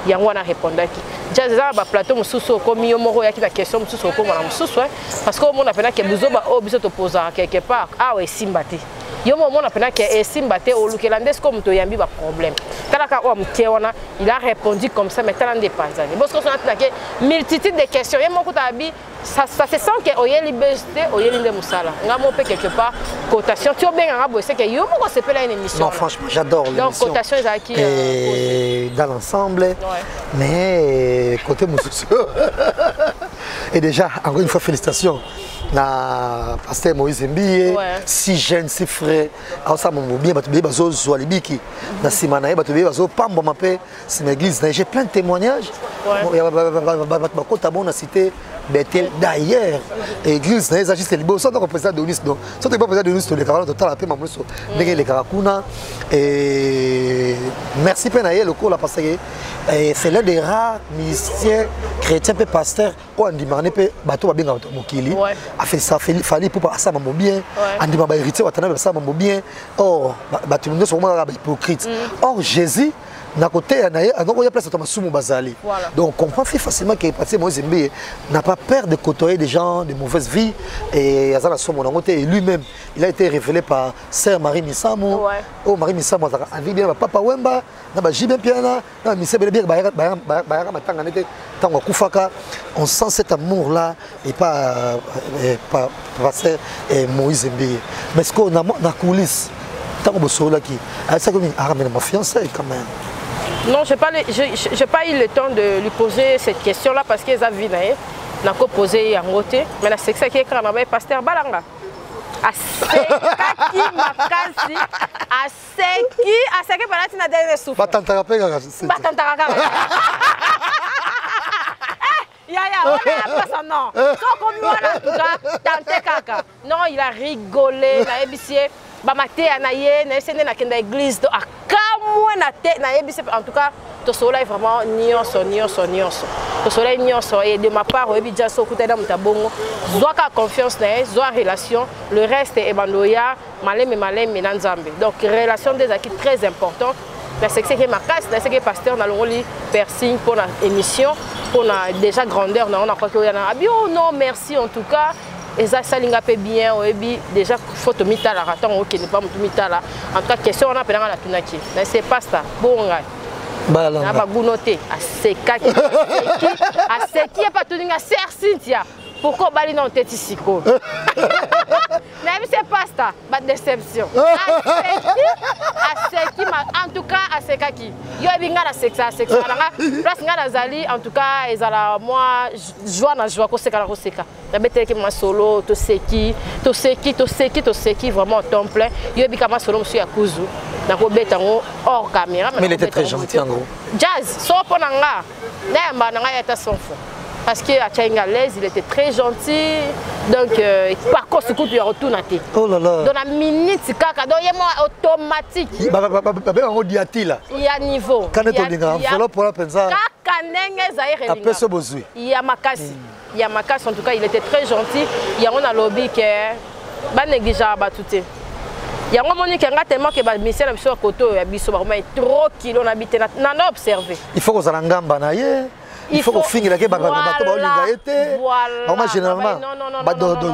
yango wana répondaki jazz za ba plateau mususu comme yo moko ya ki na question mususu comme na mususu parce que on appelle que buzoba o biso to poser quelque part ah ouais simbati yo moment na pena que esimba te olukela ndesko moto yambi ba problème kala ka o mtie wana il a répondu comme ça mais tala ndépensé parce que on a que multitude de questions et mon kutabi ça se sent que oyeli besté oyeli nde musala ngamo pe quelque part cotation tu bien nga bo c'est que yo mo se pela une émission non franchement j'adore l'émission donc cotation ezaki dans l'ensemble mais côté Moussou et déjà encore une fois félicitations na pasteur Moïse Mbiye si jeune si frais ça mon bien batubé bazo zwalibiki na simana batubé bazo pamba mapé c'est une église j'ai plein de témoignages on a cité Bethel d'ailleurs église na juste libo ça donc président de Nice donc ça pas président de Nice le caractère total après mamuso ndenge les karakuna et merci penaye le cours là parce que c'est l'un des rares musiciens chrétiens pe pasteur ou andimane pe bato ba benga mokili a fait ça fallait pour ça mambo bien andima ba héritier watana ça mambo bien or bato ndo so ba hypocrite or Jésus na côté il y a place à Masumu Bazali. Donc on comprend facilement que parce que Moïse Mbiye n'a pas peur de côtoyer des gens de mauvaise vie et Azala Somo et lui-même il a été révélé par sœur Marie Misamo. Oh Marie Misamo a envie bien papa Wemba na ba Jibin Piana na Misebele bien ba matanga nete tango kufaka on sent cet amour là et pas pasteur Moïse Mbiye. Mais ce qu'on a na coulisses tant que ça qui ça comme ma fiancée quand même. Non, j'ai pas eu le temps de lui poser cette question-là parce qu'ils ont vu n'a pas posé un côté. Mais c'est ça qui est quand même pasteur Balanga. Aseki makasi, aseki balati na dernier souffle. Batantaka pega. Batantaka. Ya, on a pas son nom. Quand comme moi en tout cas, tante kaka. Non, il a rigolé, na ébicier. Bamate anaye na esene na kenda église to akamwe na te na yebise en tout cas to soleil vraiment nyonso to soleil nyonso et de ma part oyebi déjà so kutana mutabongo zoaka confiance na zoa relation le reste est bandoya maleme na nzambe donc relation des acquis très important mais c'est que ma casse c'est que pasteur na longoli piercing pour la émission pour la déjà grandeur na on a quoi que y en a bio non merci en tout cas. Et ça salinga pe bien oyebi déjà photo mitala raton OK ne pas mitala en tout cas question on a pendant la tunaki mais c'est pas ça bonga balanga na ba gunote asekaki aseki pas tuninga sœur Cynthia pourquoi bali non tête siko mais c'est pas ça pas déception aseki en tout cas asekaki yo binga la sexa nanga place nga nazali en tout cas ezala moi joie ko seka na beteke ma solo to seki vraiment temps plein yo bika ma solo monsieur Akuzu na ko betango hors caméra mais il était très gentil en gros jazz so ponanga na nanga ya ta son fond parce que à Tchaïngalaise il était très gentil donc par contre ce coup tu retournes à tes oh là là dans la minute kaka donc il est automatique on diati là il y a niveau quand on dit enveloppe pour la pensa kaka ndenge zaire après ce besoin il y a makasi en tout cas il était très gentil il y a on a lobby que ba négligeable tout il y a un moment qui a tellement que ba mission na biso koto ya biso ba trop kilo na bité na observer il faut que ça ngamba na ye il faut finir que bato ba été voilà généralement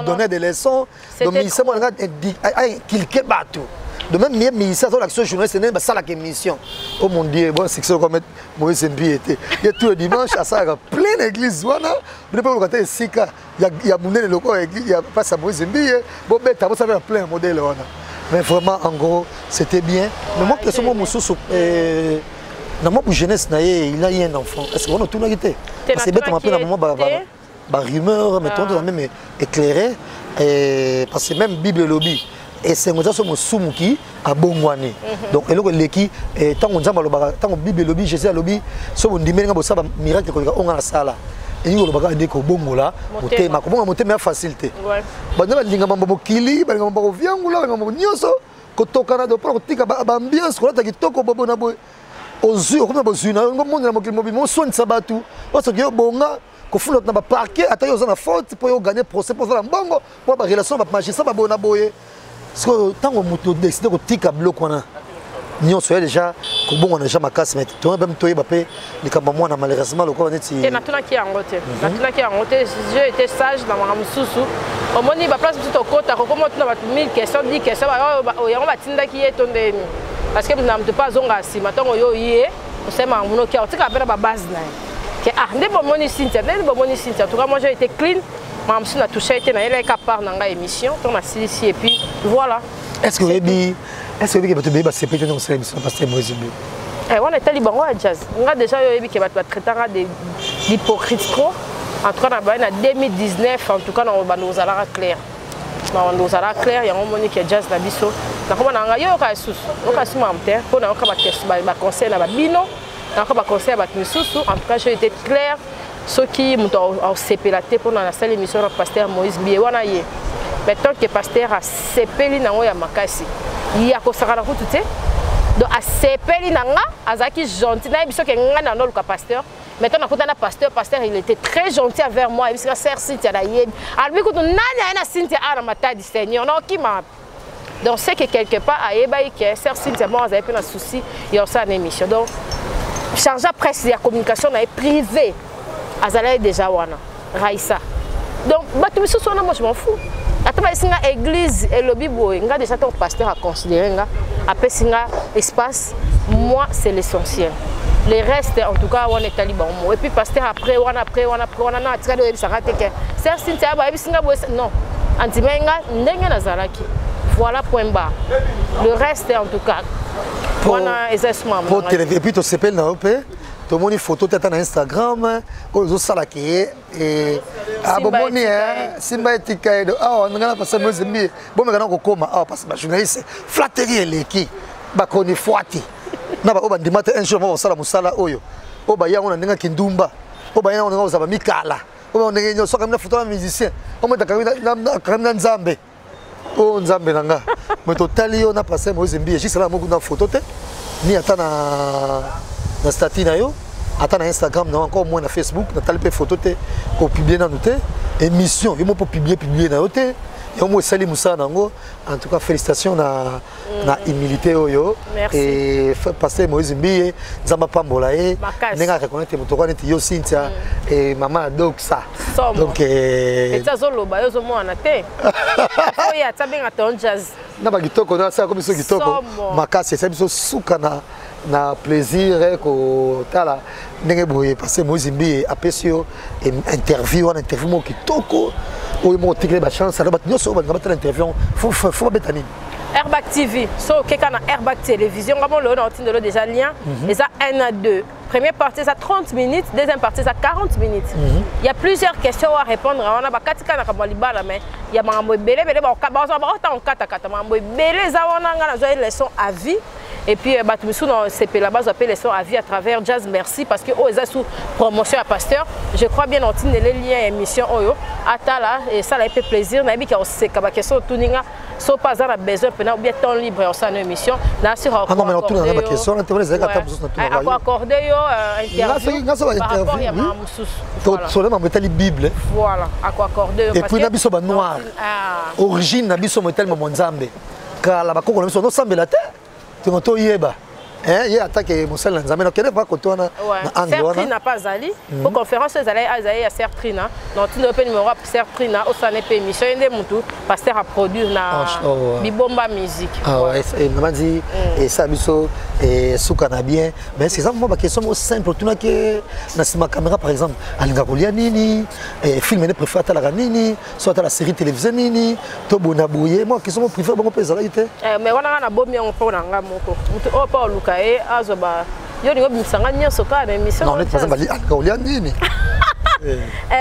donner des leçons donc il s'est montré qu'il bateau de même mais ça sur l'action journaliste c'est ça la émission oh mon dieu bon c'est que comme Moïse Mbiye était il y a tout le dimanche à ça plein d'églises voilà ne pas regarder sika il y a monné le loco il y a pas ça Moïse Mbiye bon ben ça va plein modèle voilà mais vraiment en gros c'était bien mais moi que ce moment Moussou dans ma jeunesse il a eu un enfant est-ce qu'on a tout été parce que bête m'a appelé à un moment bah rumeur mais tout même éclairé et parce que même Bible lobby et c'est comme ça que Moussoumuki a bongwani donc et là l'équipe tant on jamba loba tant Bible lobby Jésus lobby so on dit mais ngabo ça miracle ko on a ça là et nous loba ka ndeko bongola motema ko bonga motema facilité bana linga mambo mokili bana mambo viangula mambo nyoso ko tokana do pro tika ba ambiance ko ta kitoko bobo na boy ozui comme bozui na monde na mokili mobile mo soin sabatu parce que yo bonga ko fula na ba parquet ata yo za faute pour yo gagner procès pour ça mbongo pour ba relation ba magistrat ba bona boye parce que tant on moto décider ko tika bloc wana Nous sommes déjà comme on a déjà ma casse mais tu as même toi bapé les camamons na malheureusement le quoi on est et natuna qui en route natuna qui en route j'ai été sage dans ma mususu au moins il va place tout au côté comment tu as 1000 questions 10 questions on va tinda qui est tombé parce que nous n'avons pas zonga si maintenant yo yé on sait ma mon qui a tu capé la base là que ah ne bon moni Cynthia en tout cas moi j'ai été clean ma mususu na touché été na elle est capable dans la émission on a ici et puis voilà. Est-ce que vous avez dit que c'est peut-être une émission parce que moi on était libre à jazz. On a déjà eu que va traiter d'hypocrite trop. En tout cas, en 2019, en tout cas, on va nous aller clair. On nous aller clair. Il y a un moment qui jazz na biso. Donc on a eu aucun souci. Aucun souci même. Pour nous, on va conseiller na bino. On va conseiller à misusu. En tout cas, j'ai été clair. Ceux qui m'ont CPLAT pour la seule émission de pasteur Moïse Bié. Maintenant que pasteur a CPLI na ya makasi. Il y a kosaka na kutu te. Donc a CPLI na nga azaki gentil na biso ke nga na no luka pasteur. Maintenant na kuta na pasteur il était très gentil envers moi. Il s'est sœur Cynthia na yebi. Albi kutu nani na Cynthia ana matadi Seigneur. Non qui m'a. Donc c'est que quelque part a yebi que sœur Cynthia moi avait un souci il y a ça une émission. Donc chargé presse la communication na privé. Azala déjà wana. Raissa. Donc batu biso sona moi je m'en fous. Attends, si l'église et le Bible, il y a déjà ton pasteur à considérer. Après, si espace, moi, c'est l'essentiel. Les restes, en tout cas, on est taliban. Et puis, pasteur, après, on a non. Voilà, point bas. Le reste, en tout cas, on a exactement. Et puis, tu sais pas, tout le monde a photo sur Instagram, aux salakés et abonné Simba etika on a passé moi zimbi bon mais quand on koma parce que journaliste flatterie leki ba koni fuati na ba oba ndimata un jour on sala musala oyo oba ya on ndinga kindumba oba ya on nga uzaba mikala oba ndinga nyo soka mina photo musicien on met kamina nzambe o nzambe nanga mais totali on a passé moi zimbi juste là mo kuna photo te ni ata na statut na yo ata na Instagram na encore moins na Facebook na tali pe photo te ko publier na noté émission yo mo pour publier na yo te yo mo sali musa nango en tout cas félicitations na humilité oyo et passer Moïse Mbiye nzamba pambola e nenga reconnaître motoko neti yo Cynthia et maman Doxa donc et ça zoloba yo zo mona te oya tabenga ton jazz na ba kitoko na ça comme ça kitoko makasi ça biso suka na plaisir ko tala ndenge boye passer Moïse Mbiye apesio interview mo kitoko oyo mo tikle ba chance alors nyoso ba ngaba interview faut betani Airbag TV, so quelqu'un a Airbag Télévision, comme on a déjà lien, et ça 1 à 2. Première partie, ça 30 minutes, deuxième partie, ça 40 minutes. Il y a plusieurs questions à répondre. On a il y a des leçons à vie. Et puis, c'est la base appelle leçons à vie à travers Jazz Merci parce que oh, sous promotion à Pasteur. Je crois bien que les liens émission Oyo. Atala et ça a fait plaisir. On a dit que c'est une question tout ninga. So pas à besoin pendant bien temps libre en sa émission. Là sur ah non mais on tourne la question. On te laisse accorder interview par rapport à ma mususu. Sur le mettre la Bible. Voilà, accorder. Et puis na biso ba noir. Origine na biso tellement monzambe. Car la bakoko na biso no sambe la terre. Tu yeba. Il y a attaqué Moussel Nzambe. Donc, il n'y a pas de quoi Sertrina n'a pas allé. Pour conférence, ils allaient à Sertrina. Donc, tu n'as pas de numéro à Sertrina. Au sein de l'émission, il y a des moutons. Pasteur a produit la Bibomba musique. Ah ouais, il m'a dit, et ça, et Soukana bien. Mais c'est ça, moi, ma question est simple. Tu n'as que ma caméra, par exemple, Alinga Koulia Nini, film préféré à la Nini, soit à la série télévisée Nini, Tobona Bouye. Moi, question préférée, bon, peut mais on a un bon mieux pour l'anga moko. On parle Luka et Azoba. Yo ni obimsanga nyoso ka na émission. Non, on est pas ali Koulia Nini.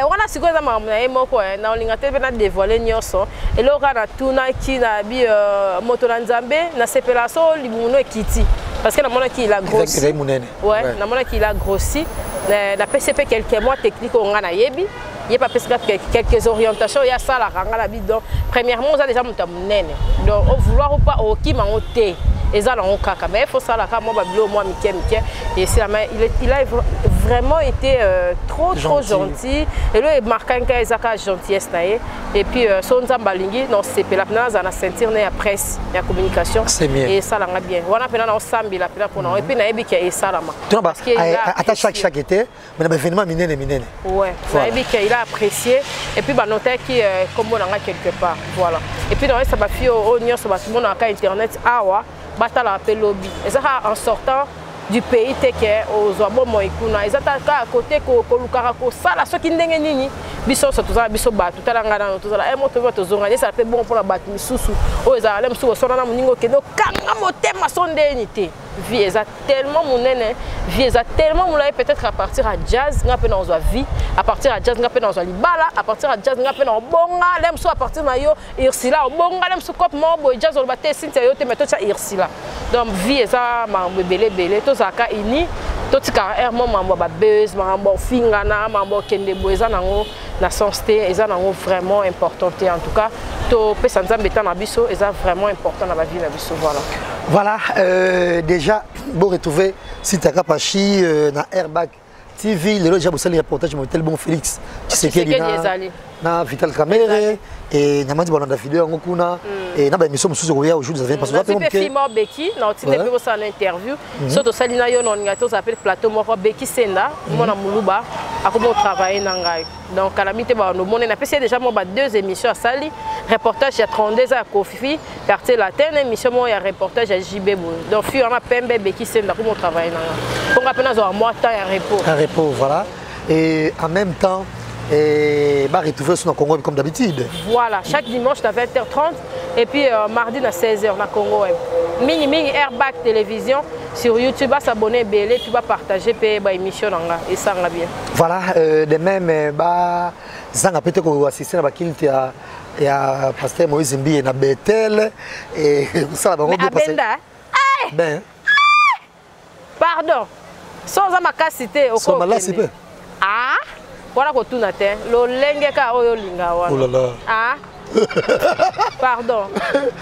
Wana sikoza mamuna ye moko na olinga te na dévoiler nyoso et là kana tuna ki na bi moto na Nzambe na sepela so libuno ekiti parce que na mona ki il a grossi ouais na mona ki il a grossi na PCP quelques mois technique on na yebi il y a pas quelques orientations il y a ça la ranga la bi donc premièrement on a déjà monta munene donc au vouloir ou pas au ki mangote et ça on kaka mais il faut ça la ka moi babilo moi mike et c'est la il a vraiment été trop gentil. Et là, il marque un cas gentillesse. Et puis, son Zambalingi, non, c'est la peine à sentir la presse, la communication. C'est mieux. Et ça, l'a bien. On a peine à sambi la peine pour nous. Et puis, il y a ça là. Parce qu'il a chaque été, mais l'événement miné. Ouais, il a apprécié. Et puis, bah, noter qui comme on a quelque part. Voilà. Et puis, dans ça va faire au Nyon, ça va tout le monde a internet. Ah ouais, battre la paix lobby. Et ça, en sortant du pays, teke aux abomo ikuna. Ils attaquent à côté ko ça là, ce qui n'est nini. Biso ça tout ça, biso bat tout à l'angana tout ça. Eh moi tu vois tout zonga, ça fait bon pour la battre misusu. Oh ils allaient misusu, ça na muningo keno kanga moté ma sonde unité. Vie ils a tellement mon nene, vie ils a tellement mon peut-être à partir à jazz, n'a pas dans vie, à partir à jazz n'a pas dans libala, à partir à jazz n'a pas dans bonga, l'aime soit à partir na yo irsila, bonga l'aime soit comme moi boy jazz on battre sinta yo te mettre ça irsila. Donc vie ils a ma belé to zaka ini to tika er mo mambo ba buzz, mambo fingana, mambo kende boeza nango na sensité, ils ont vraiment important en tout cas to pesanza mbeta na biso, ils ont vraiment important dans la vie na biso voilà. Voilà, déjà, vous retrouvez Sitaka Pachi dans Airbag TV. Le déjà, vous savez, le reportage de tel bon Félix. Tu sais qu'il y a Vital Kamere et Namadi Bonanda Fidel Ngokuna et na émission monsieur Zoya aujourd'hui vous avez parce que vous avez fait Becky non tu n'es pas en interview surtout Salina yo non ngato s'appelle plateau moko Becky Senda mon amuluba a comment travailler nangai donc calamité ba no mon na passé déjà moi deux émissions à Sali reportage à 32 à Kofi quartier latin émission moi ya reportage à JB donc fui on a Pembe Becky Senda comment travailler nangai on a peine à moi temps à repos voilà et en même temps et bah retrouver sur le Congo comme d'habitude. Voilà, chaque dimanche à 20h30 et puis mardi à 16h na Congo. Mini Airbag télévision sur YouTube, s'abonner belé puis partager puis émission et ça va bien. Voilà, de même bah ça a peut-être qu'on assister à la kilte à pasteur Moïse Mbi na Bethel et ça va bien passer. Ben. Pardon. Sans ma cité au Congo. Ah voilà que tout n'atteint le lengue ka oyo linga wana. Oh là là. Ah. Pardon.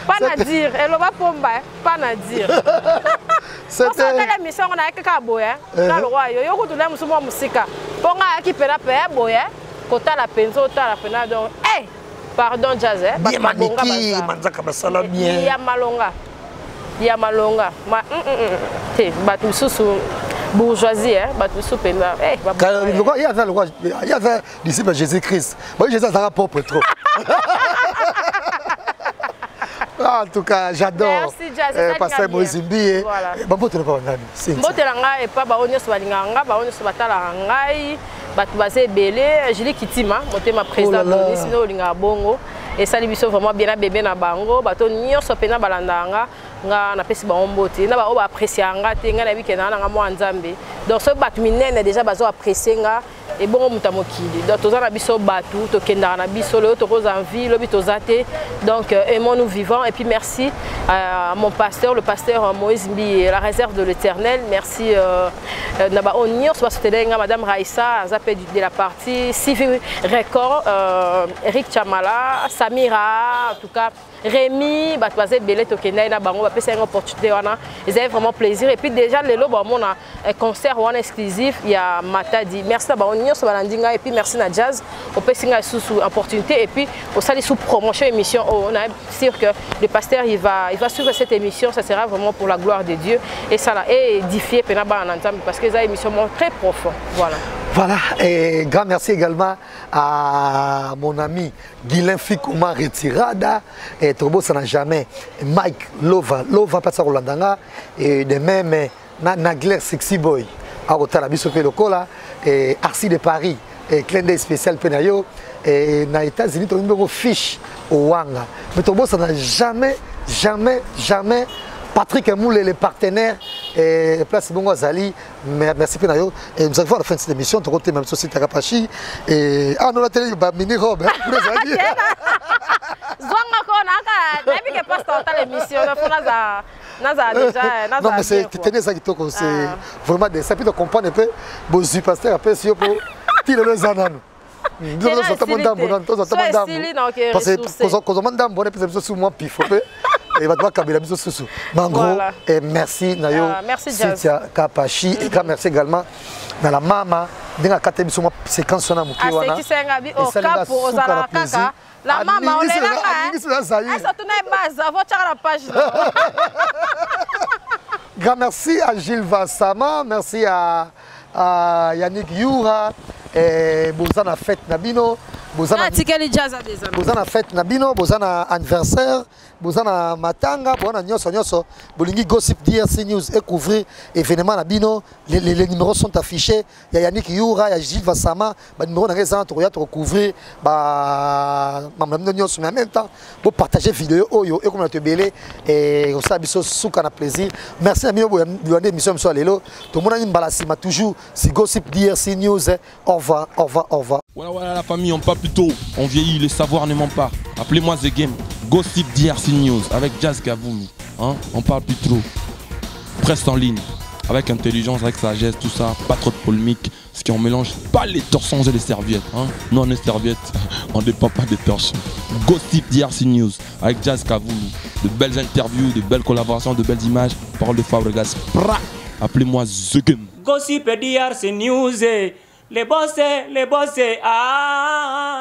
Pas à dire. Elle va pomba. Pas à dire. C'était la mission on a ka boya. Là le roi yo ko tuna musumo musika. Ponga ki pena pe boya. Kota la penzo ta la pena donc. Eh. Pardon Jazz. Bien maniki manzaka basala bien. Ya malonga. Ma te batu susu. Bourgeoisie, il y a disciple Jésus-Christ. Moi, Jésus a propre trop. En tout cas, j'adore. Pasteur Moïse Mbi. Bon, tu ne pas et pas baonyo sobalinganga, baonyo sobatala ngai, batu basé belé, Julie Kitima, monté ma présidente de sino linga bongo et ça libiso vraiment bien bébé na bango, bato nyonso pena balandanga. Nga na pesi ba ombote na ba o ba apprécier nga te nga na bi kena nga mo nzambe donc so batu minene déjà bazo apprécier nga et bon muta mokili donc toza na biso batu to kenda na biso le to koza envie lobi tozate donc aimons nous vivants et puis merci à mon pasteur le pasteur Moïse Mbi la réserve de l'Éternel merci na ba onir so soutenir nga madame Raissa azapé de la partie Civil Record Eric Chamala Samira en tout cas Rémi, Batouazé, Belé, Tokena, Bango, c'est une opportunité. Ils avaient vraiment plaisir. Et puis déjà, les lobes, on a un concert exclusif. Il y a Matadi. Merci à Baonio, et puis merci à Jazz. On peut signer sous opportunité. Et puis, au salut sous promotion émission. On est sûr que le pasteur il va suivre cette émission. Ça sera vraiment pour la gloire de Dieu. Et ça l'a édifié parce que c'est une émission très profonde. Voilà. Voilà, et grand merci également à mon ami Guilain Fikouma Retirada et Tobo ça n'a jamais Mike Lova pas ça Rolandanga et de même Nagler Sexy Boy à Otala Bisope Lokola et Arcy de Paris et clin d'œil spécial Penayo et na États-Unis ton numéro fiche au Wanga mais Tobo ça n'a jamais Patrick Moule les partenaires et Place Bongo Azali, merci Penayo. Et nous avons à la fin de cette émission, tu as même société Takapachi et ah non la télé bah mini robe pour les amis. Non mais c'est tenez ça qui toko c'est vraiment des ça peut comprendre un peu bon si pasteur après si pour tirer les ananas. Nous avons parce que quand on demande bon épisode sur moi pifopé et va devoir caber la mise sous. En gros, et merci Nayo, merci Cynthia Kapachi et grand merci également na la mama ndenge akata biso mwa séquence wana moke wana asekisenga bi okapo ozala kaka la mama olelanga esa tuna ebaza votiaka na page grand merci à Gilles Vassama, merci à Yannick Youra et bozana fête nabino bozana fête nabino bozana anniversaire bozana matanga bozana nyoso bolingi gossip DRC News et couvrir événement nabino les numéros sont affichés il y a Yannick Youra il y a Gilles Vassama ba numéro na ngeza to couvrir ba mamamno nyoso mais en même temps pour partager vidéo oyo et comme te belé et ça biso souka na plaisir merci nabino boyande émission so lelo to mona ni mbalasima toujours si gossip DRC News au revoir. Voilà la famille, on parle plus tôt, on vieillit, le savoir ne ment pas. Appelez-moi The Game, Gossip DRC News avec Jazz Gavoumi. Hein? On parle plus trop. Presse en ligne, avec intelligence, avec sagesse, tout ça, pas trop de polémique. Ce qui on mélange pas les torsons et les serviettes. Hein? Non, les serviettes, on ne dépend pas des torsons. Gossip DRC News avec Jazz Gavoumi. De belles interviews, de belles collaborations, de belles images. Parole de Fabregas. Appelez-moi The Game. Gossip DRC News. Les bossés, ah.